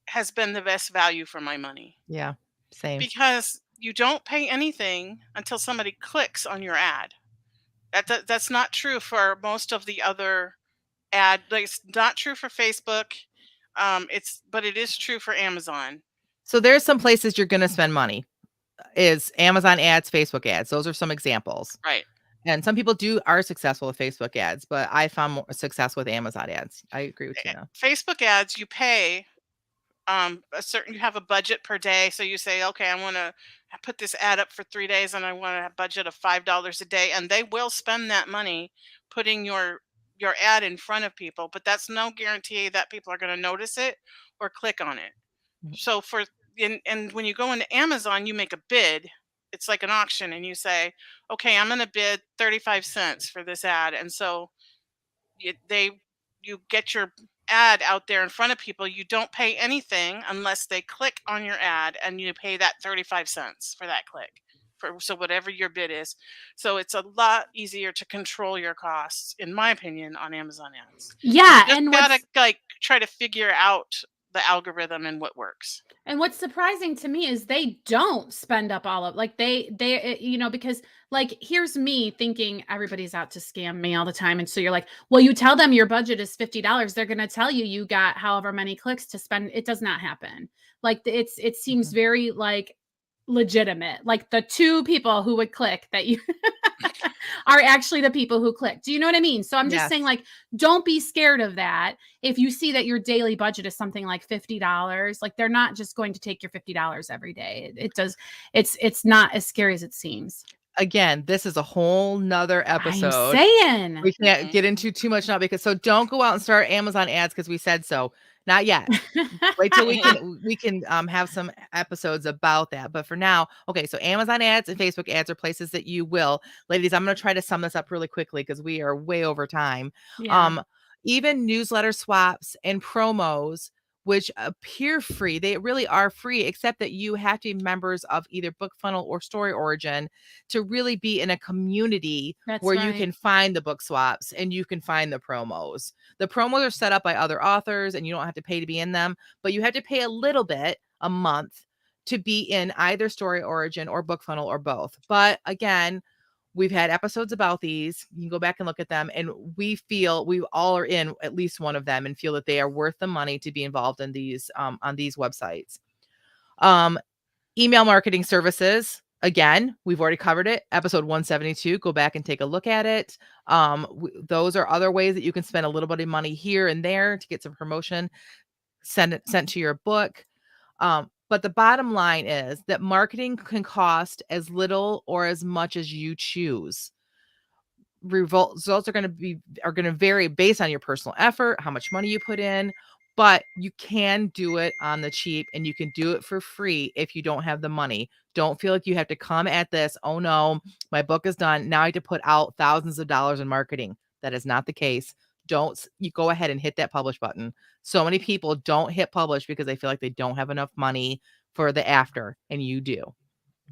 has been the best value for my money Yeah. Same. because you don't pay anything until somebody clicks on your ad. That's not true for most of the other like it's not true for Facebook. But it is true for Amazon. So there's some places you're going to spend money. Is Amazon ads, Facebook ads. Those are some examples. Right. And some people are successful with Facebook ads, but I found more success with Amazon ads. I agree with Tina. Facebook ads, you pay you have a budget per day. So you say, okay, I want to put this ad up for 3 days and I want a budget of $5 a day. And they will spend that money putting your ad in front of people, but that's no guarantee that people are going to notice it or click on it. Mhm. So and when you go into Amazon, you make a bid. It's like an auction and you say, okay, I'm going to bid 35 cents for this ad. And so you, they you get your ad out there in front of people. You don't pay anything unless they click on your ad, and you pay that 35 cents for that click, so whatever your bid is. So it's a lot easier to control your costs, in my opinion, on Amazon ads. Yeah, You just and gotta like try to figure out the algorithm and what works. what's surprising to me is they don't spend up all of like because like here's me thinking everybody's out to scam me all the time, and so you're like, well, you tell them your budget is $50, they're going to tell you got however many clicks to spend. It does not happen. Like it seems Mhm. very like legitimate. Like the two people who would click that you are actually the people who click. Do you know what I mean? So I'm just Yes. saying, like, don't be scared of that. If you see that your daily budget is something like $50, like they're not just going to take your $50 every day. It's not as scary as it seems. Again, this is a whole nother I'm episode. saying. We can't get into too much now because don't go out and start Amazon ads because we said so. Not yet. Wait till we can have some episodes about that. But for now, okay, so Amazon ads and Facebook ads are places that you will. Ladies, I'm going to try to sum this up really quickly because we are way over time. Yeah. Even newsletter swaps and promos, which appear free, they really are free, except that you have to be members of either BookFunnel or Story Origin to really be in a community That's where you right. can find the book swaps and you can find the promos. The promos are set up by other authors and you don't have to pay to be in them, but you have to pay a little bit a month to be in either Story Origin or BookFunnel or both. But again, we've had episodes about these. You can go back and look at them. And we feel we all are in at least one of them and feel that they are worth the money to be involved in these on these websites. Email marketing services. Again, we've already covered it. Episode 172. Go back and take a look at it. Those are other ways that you can spend a little bit of money here and there to get some promotion sent to your book. But the bottom line is that marketing can cost as little or as much as you choose. Results are going to vary based on your personal effort, how much money you put in, but you can do it on the cheap and you can do it for free if you don't have the money. Don't feel like you have to come at this, oh no, my book is done, now I have to put out thousands of dollars in marketing. That is not the case. You go ahead and hit that publish button. So many people don't hit publish because they feel like they don't have enough money for the after, and you do.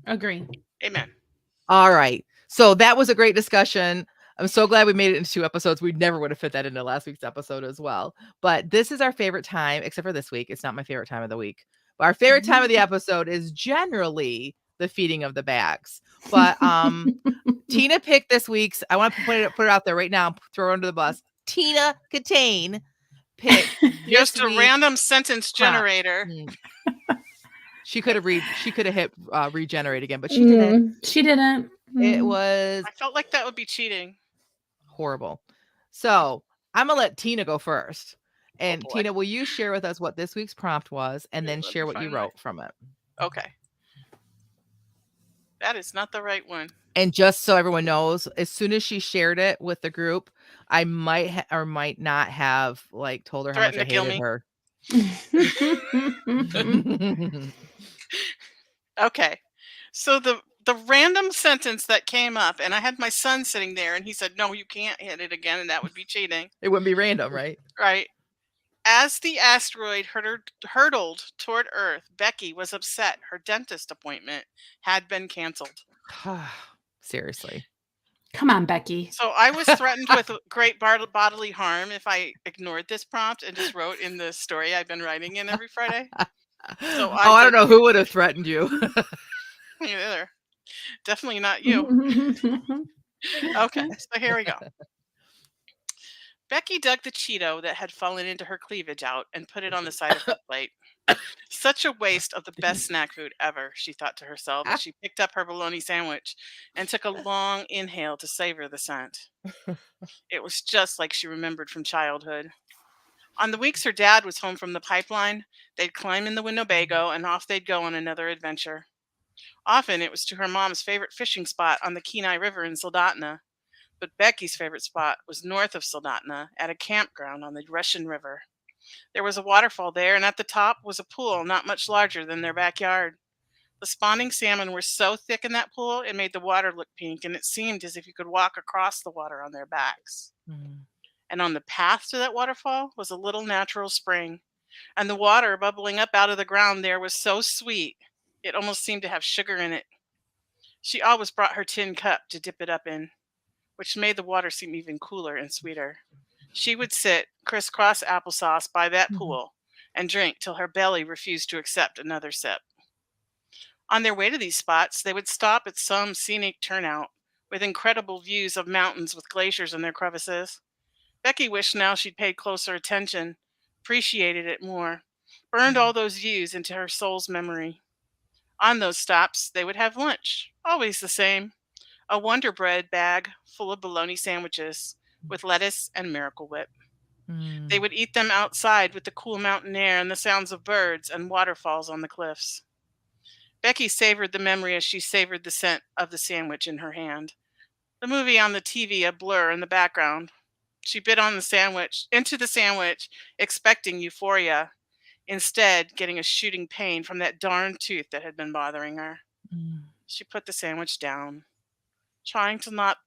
Agree. Amen. All right. So that was a great discussion. I'm so glad we made it into 2 episodes. We never would have fit that into last week's episode as well. But this is our favorite time, except for this week. It's not my favorite time of the week. But our favorite time of the episode is generally the feeding of the bags. But Tina picked this week's. I want to put it out there right now. Throw her under the bus. Tina Catane picked this Just a week's random sentence prompt. generator. She could have hit regenerate again, but she didn't. She didn't. It was I felt like that would be cheating. horrible. So I'm gonna let Tina go first. And boy. Tina, will you share with us what this week's prompt was, and Yeah, then let me share what you find my- wrote from it? Okay. That is not the right one. And just so everyone knows, as soon as she shared it with the group, I might or might not have like told her how much I Threatened to hated kill her. Okay. So the random sentence that came up, and I had my son sitting there, and he said, "No, you can't hit it again, and that would be cheating." It wouldn't be random, right? Right. As the asteroid hurtled toward Earth, Becky was upset. Her dentist appointment had been canceled. Seriously. Come on, Becky. So I was threatened with great bodily harm if I ignored this prompt and just wrote in the story I've been writing in every Friday. So I don't know who would have threatened you. Me either. Definitely not you. Okay, so here we go. Becky dug the Cheeto that had fallen into her cleavage out and put it on the side of her plate. Such a waste of the best snack food ever, she thought to herself as she picked up her bologna sandwich and took a long inhale to savor the scent. It was just like she remembered from childhood. On the weeks her dad was home from the pipeline, they'd climb in the Winnebago and off they'd go on another adventure. Often it was to her mom's favorite fishing spot on the Kenai River in Soldotna, but Becky's favorite spot was north of Soldotna at a campground on the Russian River. There was a waterfall there, and at the top was a pool not much larger than their backyard. The spawning salmon were so thick in that pool, it made the water look pink, and it seemed as if you could walk across the water on their backs. And on the path to that waterfall was a little natural spring, and the water bubbling up out of the ground there was so sweet, it almost seemed to have sugar in it. She always brought her tin cup to dip it up in, which made the water seem even cooler and sweeter. She would sit, crisscross applesauce by that pool, and drink till her belly refused to accept another sip. On their way to these spots, they would stop at some scenic turnout with incredible views of mountains with glaciers in their crevices. Becky wished now she'd paid closer attention, appreciated it more, burned all those views into her soul's memory. On those stops, they would have lunch, always the same, a Wonder Bread bag full of bologna sandwiches with lettuce and Miracle Whip. They would eat them outside with the cool mountain air and the sounds of birds and waterfalls on the cliffs. Becky savored the memory as she savored the scent of the sandwich in her hand. The movie on the TV a blur in the background. She bit on into the sandwich, expecting euphoria, instead getting a shooting pain from that darn tooth that had been bothering her. She put the sandwich down, trying not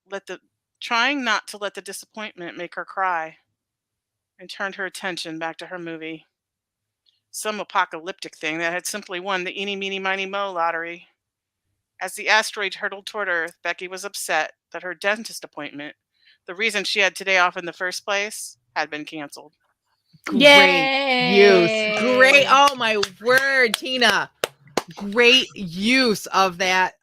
to let the disappointment make her cry, and turned her attention back to her movie. Some apocalyptic thing that had simply won the eeny, meeny, miny, mo lottery. As the asteroid hurtled toward Earth, Becky was upset that her dentist appointment, the reason she had today off in the first place, had been canceled. Great use. Great. Oh my word, Tina. Great use of that,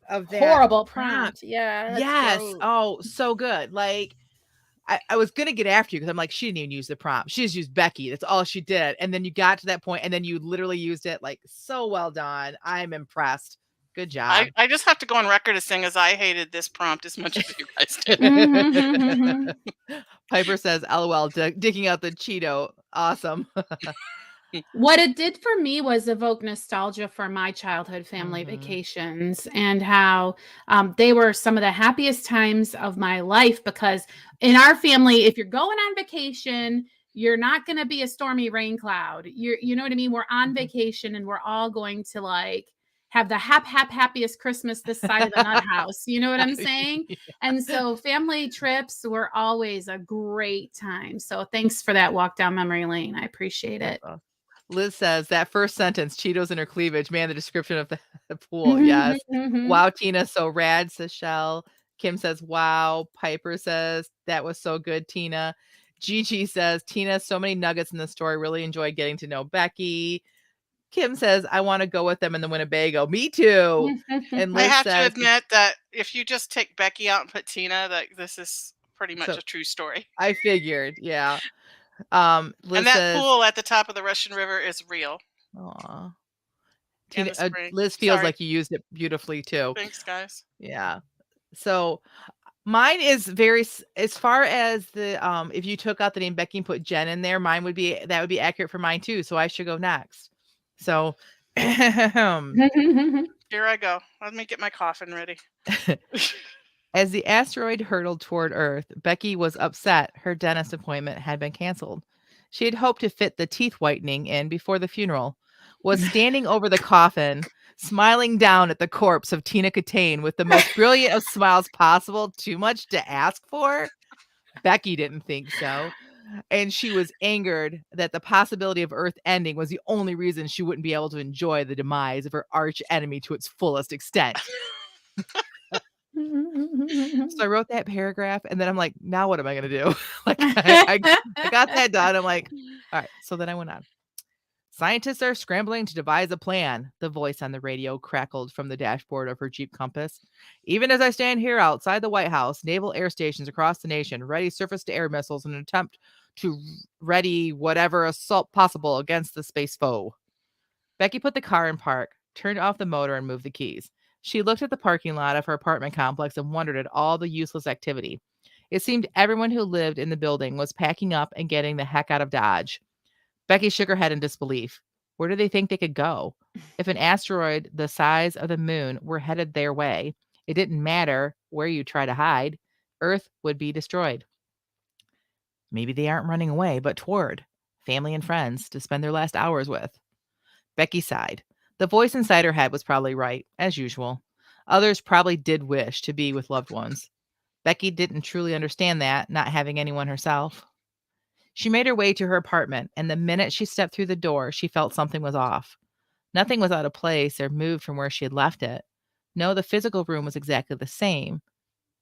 Horrible prompt. Yeah. Yes. Great. Oh, so good. Like I was gonna get after you because I'm like, she didn't even use the prompt. She just used Becky. That's all she did. And then you got to that point, and then you literally used it. Like, so well done. I'm impressed. Good job. I just have to go on record as saying as I hated this prompt as much as you guys did. Piper says, LOL, digging out the Cheeto. Awesome. What it did for me was evoke nostalgia for my childhood family vacations and how they were some of the happiest times of my life, because in our family, if you're going on vacation, you're not going to be a stormy rain cloud. You know what I mean? We're on vacation and we're all going to like have the happiest Christmas this side of the nut house. You know what I'm saying? Yeah. And so family trips were always a great time. So thanks for that walk down memory lane. I appreciate it. Liz says that first sentence, Cheetos in her cleavage. Man, the description of the pool. Yes. Wow, Tina, so rad, says Shell. Kim says, wow. Piper says, that was so good, Tina. Gigi says, Tina, so many nuggets in the story. Really enjoyed getting to know Becky. Kim says, I want to go with them in the Winnebago. Me too. And I Liz have to says, admit that if you just take Becky out and put Tina, that this is pretty much So- a true story. I figured, yeah. And Liz that says, pool at the top of the Russian River is real. aw. In Tina, the spring. Liz feels Sorry. like you used it beautifully too. Thanks, guys. Yeah. So mine is very, as far as the, if you took out the name Becky and put Jen in there, that would be accurate for mine too. So I should go next. So Here I go. Let me get my coffin ready. as the asteroid hurtled toward Earth, Becky was upset her dentist appointment had been canceled. She had hoped to fit the teeth whitening in before the funeral, was standing over the coffin, smiling down at the corpse of Tina Catane with the most brilliant of smiles possible. Too much to ask for? Becky didn't think so. And she was angered that the possibility of Earth ending was the only reason she wouldn't be able to enjoy the demise of her arch enemy to its fullest extent. So I wrote that paragraph, and then I'm like, now what am I going to do? Like, I got that done. I'm like, all right. So then I went on. Scientists are scrambling to devise a plan. The voice on the radio crackled from the dashboard of her Jeep Compass. Even as I stand here outside the White House, naval air stations across the nation ready surface-to-air missiles in an attempt to ready whatever assault possible against the space foe. Becky put the car in park, turned off the motor, and moved the keys. She looked at the parking lot of her apartment complex and wondered at all the useless activity. It seemed everyone who lived in the building was packing up and getting the heck out of Dodge. Becky shook her head in disbelief. Where do they think they could go? If an asteroid the size of the moon were headed their way, it didn't matter where you try to hide. Earth would be destroyed. Maybe they aren't running away, but toward family and friends to spend their last hours with. Becky sighed. The voice inside her head was probably right, as usual. Others probably did wish to be with loved ones. Becky didn't truly understand that, not having anyone herself. She made her way to her apartment, and the minute she stepped through the door, she felt something was off. Nothing was out of place or moved from where she had left it. No, the physical room was exactly the same.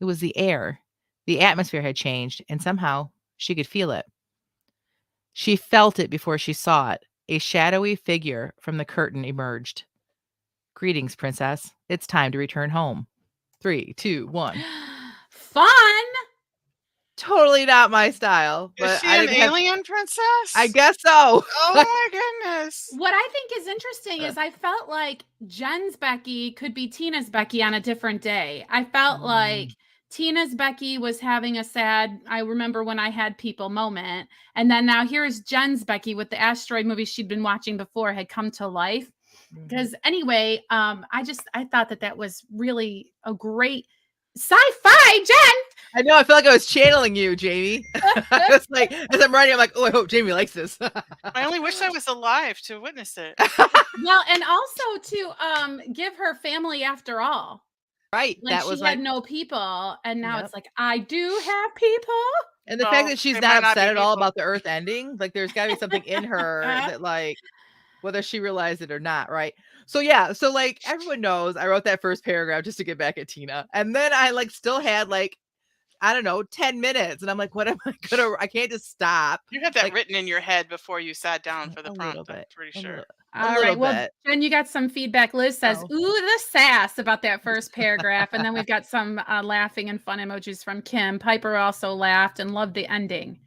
It was the air. The atmosphere had changed, and somehow she could feel it. She felt it before she saw it. A shadowy figure from the curtain emerged. Greetings, princess. It's time to return home. 3, 2, 1. Fun. Totally not my style. Is But she I an didn't have, alien princess? I guess so. Oh my goodness. What I think is interesting is I felt like Jen's Becky could be Tina's Becky on a different day. I felt like Tina's Becky was having a sad, I remember when I had people moment. And then now here's Jen's Becky with the asteroid movie she'd been watching before had come to life. Because anyway, I thought that was really a great sci-fi, Jen. I know. I feel like I was channeling you, Jamie. I was like, as I'm writing, I'm like, oh, I hope Jamie likes this. I only wish I was alive to witness it. Well, and also to give her family after all. Right. Like that was she like, had no people, and now Yep. it's like I do have people. and the Well, fact that she's it not might not upset be at all people. about the Earth ending, like there's got to be something in her that, like, whether she realized it or not, right? So yeah, so like everyone knows, I wrote that first paragraph just to get back at Tina, and then I like still had like, I don't know, 10 minutes, and I'm like, what am I gonna? I can't just stop. You had that Like- written in your head before you sat down for the A prompt. little I'm bit, pretty a sure. little- All little right. Well, bit. Jen, you got some feedback. Liz says, Oh. ooh, the sass about that first paragraph. And then we've got some laughing and fun emojis from Kim. Piper also laughed and loved the ending.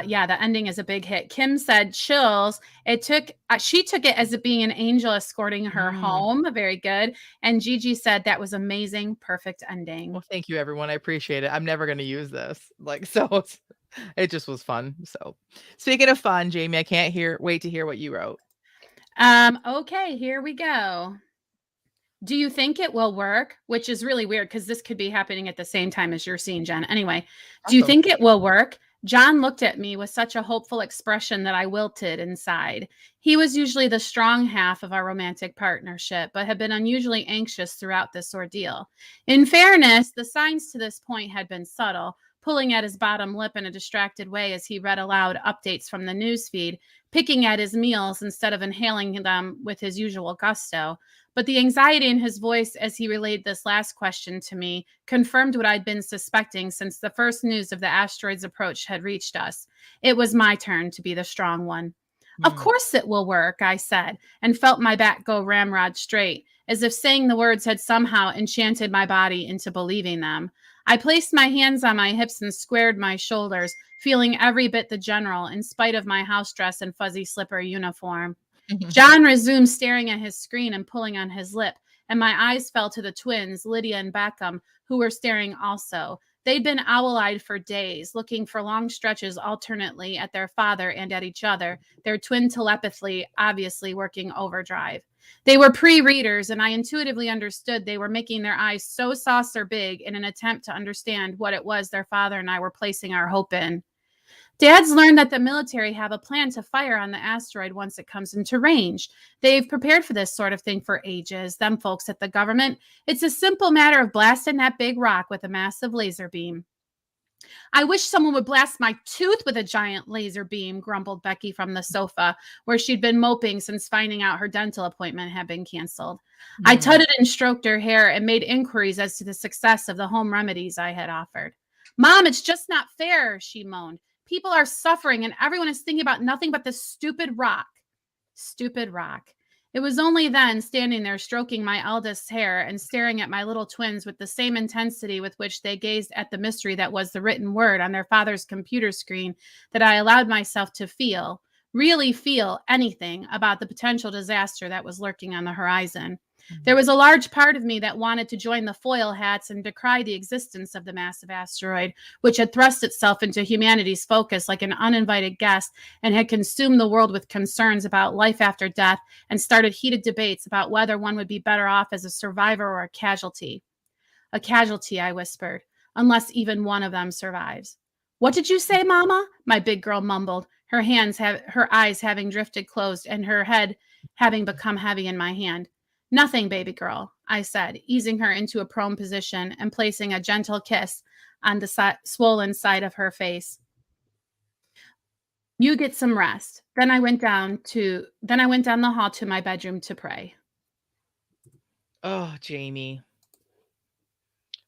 Yeah, the ending is a big hit. Kim said, chills. She took it as it being an angel escorting her home. Very good. And Gigi said that was amazing. Perfect ending. Well, thank you, everyone. I appreciate it. I'm never gonna use this. Like, so it just was fun. So speaking of fun, Jamie, I can't wait to hear what you wrote. Okay, here we go. Do you think it will work? Which is really weird because this could be happening at the same time as you're seeing Jen. Anyway, do you Awesome. think it will work? John looked at me with such a hopeful expression that I wilted inside. He was usually the strong half of our romantic partnership, but had been unusually anxious throughout this ordeal. In fairness, the signs to this point had been subtle. pulling at his bottom lip in a distracted way as he read aloud updates from the newsfeed, picking at his meals instead of inhaling them with his usual gusto. But the anxiety in his voice as he relayed this last question to me confirmed what I'd been suspecting since the first news of the asteroid's approach had reached us. It was my turn to be the strong one. Of course it will work, I said, and felt my back go ramrod straight, as if saying the words had somehow enchanted my body into believing them. I placed my hands on my hips and squared my shoulders, feeling every bit the general, in spite of my house dress and fuzzy slipper uniform. John resumed staring at his screen and pulling on his lip, and my eyes fell to the twins, Lydia and Beckham, who were staring also. They'd been owl-eyed for days, looking for long stretches alternately at their father and at each other, their twin telepathy obviously working overdrive. They were pre-readers, and I intuitively understood they were making their eyes so saucer big in an attempt to understand what it was their father and I were placing our hope in. Dad's learned that the military have a plan to fire on the asteroid once it comes into range. They've prepared for this sort of thing for ages, them folks at the government. It's a simple matter of blasting that big rock with a massive laser beam. I wish someone would blast my tooth with a giant laser beam, grumbled Becky from the sofa, where she'd been moping since finding out her dental appointment had been canceled. I tutted and stroked her hair and made inquiries as to the success of the home remedies I had offered. Mom, it's just not fair, she moaned. People are suffering and everyone is thinking about nothing but this stupid rock. Stupid rock. It was only then, standing there stroking my eldest's hair and staring at my little twins with the same intensity with which they gazed at the mystery that was the written word on their father's computer screen, that I allowed myself to feel, really feel anything about the potential disaster that was lurking on the horizon. There was a large part of me that wanted to join the foil hats and decry the existence of the massive asteroid, which had thrust itself into humanity's focus like an uninvited guest and had consumed the world with concerns about life after death and started heated debates about whether one would be better off as a survivor or a casualty. A casualty, I whispered, unless even one of them survives. What did you say, Mama? My big girl mumbled, her eyes having drifted closed and her head having become heavy in my hand. Nothing, baby girl, I said, easing her into a prone position and placing a gentle kiss on the swollen side of her face. You get some rest. Then I went down the hall to my bedroom to pray. Oh, Jamie.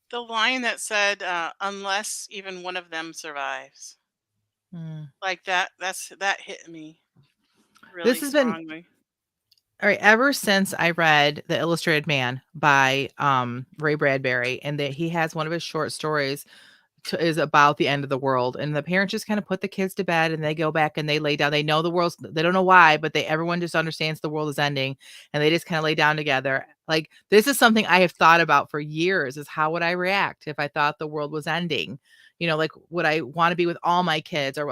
The line that said, unless even one of them survives. Like that hit me really This has been strongly. all right. Ever since I read The Illustrated Man by Ray Bradbury, and that he has one of his short stories is about the end of the world, and the parents just kind of put the kids to bed and they go back and they lay down. They know the world's, they don't know why, but everyone just understands the world is ending, and they just kind of lay down together. Like, this is something I have thought about for years, is how would I react if I thought the world was ending? Like, would I want to be with all my kids, or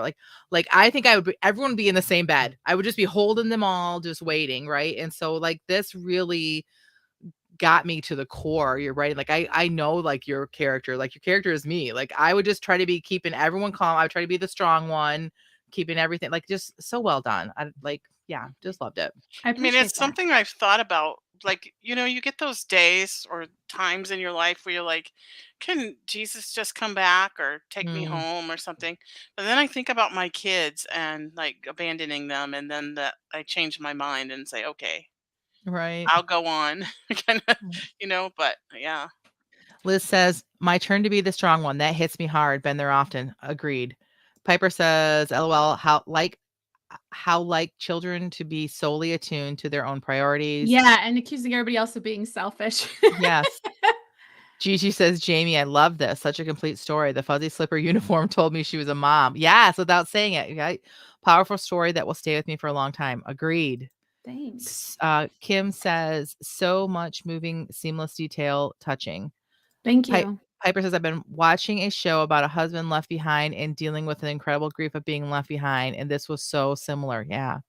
like I think everyone would be in the same bed. I would just be holding them all, just waiting. Right. And so, like, this really got me to the core. You're right. Like, I know, like, your character is me. Like, I would just try to be keeping everyone calm. I would try to be the strong one, keeping everything, like, just so well done. Yeah, just loved it. I mean, appreciate it's something I've thought about. Like, you get those days or times in your life where you're like, can Jesus just come back or take me home or something? But then I think about my kids and like abandoning them, and then that I change my mind and say, okay, Right. I'll go on. Kind of, but yeah. Liz says, my turn to be the strong one. That hits me hard. Been there often. Agreed. Piper says, LOL, how like children to be solely attuned to their own priorities. Yeah, and accusing everybody else of being selfish. Yes. Gigi says, Jamie, I love this. Such a complete story. The fuzzy slipper uniform told me she was a mom. Yes, without saying it. Right? Powerful story that will stay with me for a long time. Agreed. Thanks. Kim says, so much moving, seamless detail, touching. Thank you. Piper says, I've been watching a show about a husband left behind and dealing with an incredible grief of being left behind. And this was so similar. Yeah.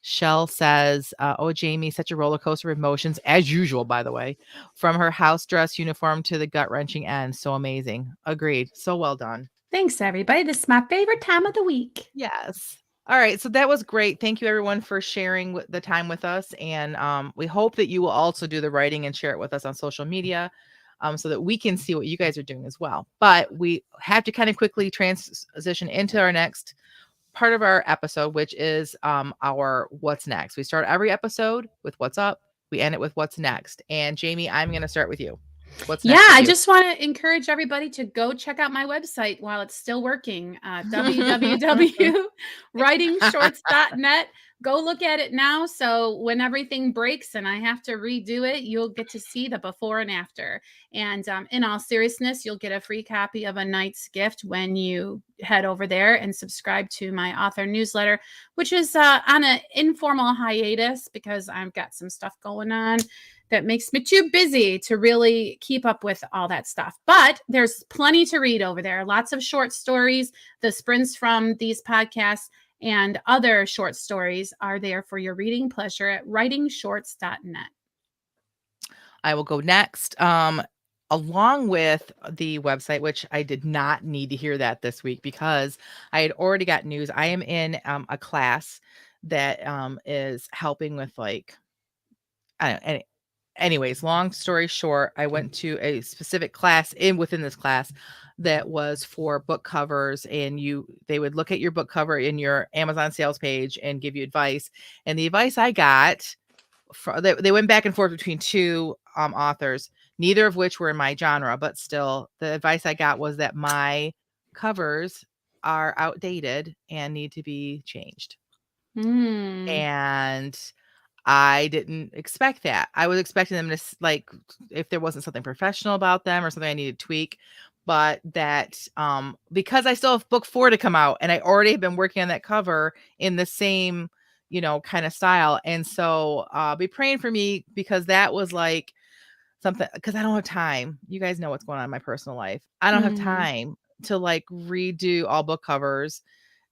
Shell says, oh, Jamie, such a roller coaster of emotions, as usual, by the way, from her house dress uniform to the gut wrenching end. So amazing. Agreed. So well done. Thanks, everybody. This is my favorite time of the week. Yes. All right. So that was great. Thank you, everyone, for sharing the time with us. And we hope that you will also do the writing and share it with us on social media. so that we can see what you guys are doing as well. But we have to kind of quickly transition into our next part of our episode, which is our what's next. We start every episode with what's up. We end it with what's next. And Jamie, I'm going to start with you. What's next? Yeah, I just want to encourage everybody to go check out my website while it's still working. www.writingshorts.net. Go look at it now. So when everything breaks and I have to redo it, you'll get to see the before and after. And in all seriousness, you'll get a free copy of A Knight's Gift when you head over there and subscribe to my author newsletter, which is on an informal hiatus because I've got some stuff going on that makes me too busy to really keep up with all that stuff. But there's plenty to read over there. Lots of short stories. The sprints from these podcasts and other short stories are there for your reading pleasure at writingshorts.net. I will go next. Along with the website, which I did not need to hear that this week because I had already got news. I am in a class that is helping with like, I don't know, anyways, long story short, I went to a specific class within this class that was for book covers, and they would look at your book cover in your Amazon sales page and give you advice. And the advice I got, they went back and forth between two authors, neither of which were in my genre, but still the advice I got was that my covers are outdated and need to be changed. And I didn't expect that. I was expecting them to like, if there wasn't something professional about them or something I needed to tweak, but that because I still have book 4 to come out and I already have been working on that cover in the same, kind of style. And so be praying for me because that was like something, because I don't have time. You guys know what's going on in my personal life. I don't have time to like redo all book covers.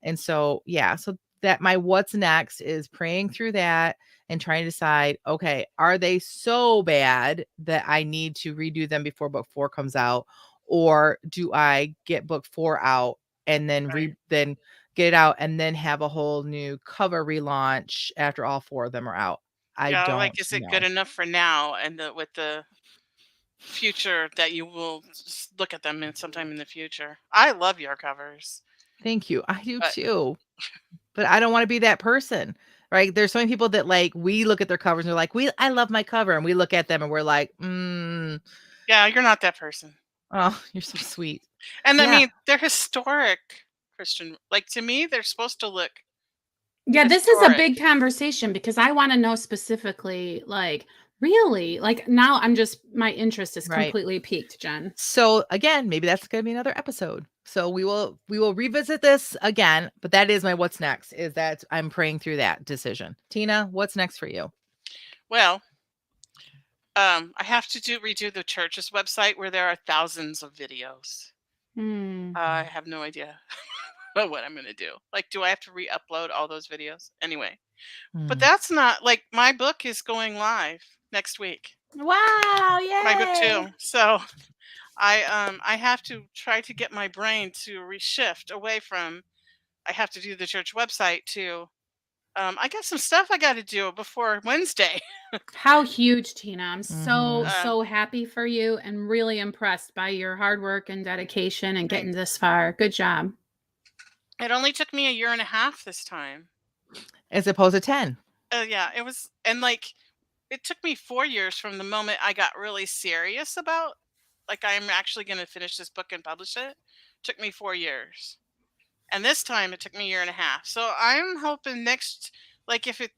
And so, yeah, so that my what's next is praying through that and trying to decide, okay, are they so bad that I need to redo them before book 4 comes out? Or do I get book 4 out and then then get it out and then have a whole new cover relaunch after all 4 of them are out? I don't is it know. good enough for now and with the future that you will look at them in sometime in the future? I love your covers. Thank you. I do too. But I don't want to be that person, right? There's so many people that like, we look at their covers and they're like, I love my cover. And we look at them and we're like, yeah, you're not that person. Oh, you're so sweet. And I mean, they're historic Christian. Like, to me, they're supposed to look. Yeah, this is a big conversation because I want to know specifically, like, really, like now my interest is completely piqued, Jen. So again, maybe that's going to be another episode. So we will revisit this again, but that is my what's next, is that I'm praying through that decision. Tina, what's next for you? Well, I have to redo the church's website where there are thousands of videos. I have no idea what I'm going to do. Like, do I have to re-upload all those videos? Anyway, but that's not like, my book is going live next week. Wow, yay! My book too. So I have to try to get my brain to reshift away from, I have to do the church website to, I got some stuff I got to do before Wednesday. How huge, Tina. I'm so happy for you and really impressed by your hard work and dedication and getting this far. Good job. It only took me 1.5 years this time. As opposed to 10. Yeah, it was, and like, it took me 4 years from the moment I got really serious about, like, I'm actually going to finish this book and publish it. Took me 4 years. And this time it took me 1.5 years. So I'm hoping next, like, if it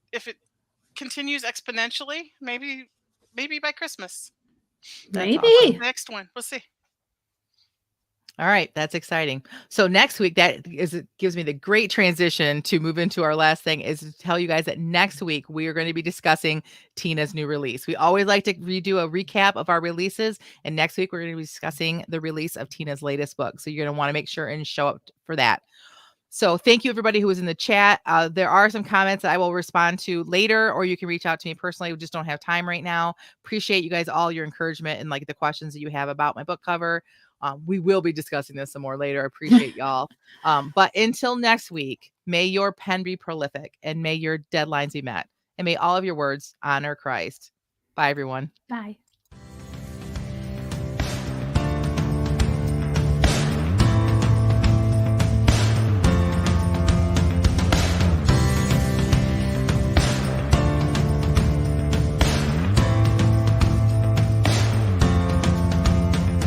continues exponentially, maybe by Christmas. Maybe. Awesome. Next one. We'll see. All right. That's exciting. So next week, it gives me the great transition to move into our last thing, is to tell you guys that next week we are going to be discussing Tina's new release. We always like to redo a recap of our releases. And next week we're going to be discussing the release of Tina's latest book. So you're going to want to make sure and show up for that. So thank you, everybody who was in the chat. There are some comments that I will respond to later, or you can reach out to me personally. We just don't have time right now. Appreciate you guys, all your encouragement and like the questions that you have about my book cover. We will be discussing this some more later. I appreciate y'all. But until next week, may your pen be prolific and may your deadlines be met. And may all of your words honor Christ. Bye, everyone. Bye.